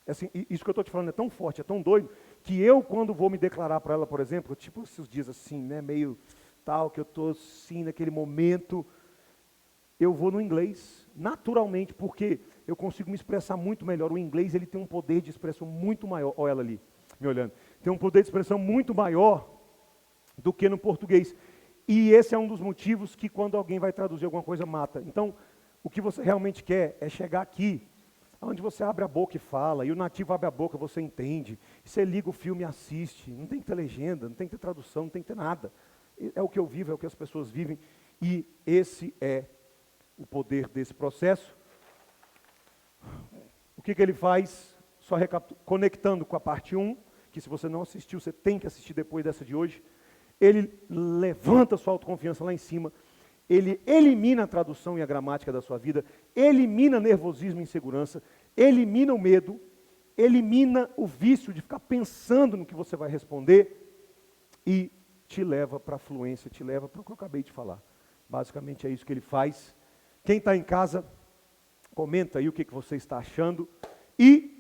Assim, isso que eu estou te falando é tão forte, é tão doido, que eu, quando vou me declarar para ela, por exemplo, tipo esses dias assim, né, meio tal, que eu estou assim, naquele momento, eu vou no inglês, naturalmente, porque eu consigo me expressar muito melhor. O inglês, ele tem um poder de expressão muito maior, olha ela ali, me olhando, tem um poder de expressão muito maior do que no português. E esse é um dos motivos que quando alguém vai traduzir alguma coisa, mata. Então, o que você realmente quer é chegar aqui, onde você abre a boca e fala, e o nativo abre a boca, você entende, e você liga o filme e assiste, não tem que ter legenda, não tem que ter tradução, não tem que ter nada. É o que eu vivo, é o que as pessoas vivem, e esse é o poder desse processo. O que ele faz? Só conectando com a parte 1, que se você não assistiu, você tem que assistir depois dessa de hoje. Ele levanta sua autoconfiança lá em cima, ele elimina a tradução e a gramática da sua vida, elimina nervosismo e insegurança, elimina o medo, elimina o vício de ficar pensando no que você vai responder e te leva para a fluência, te leva para o que eu acabei de falar. Basicamente é isso que ele faz. Quem está em casa, comenta aí o que você está achando. E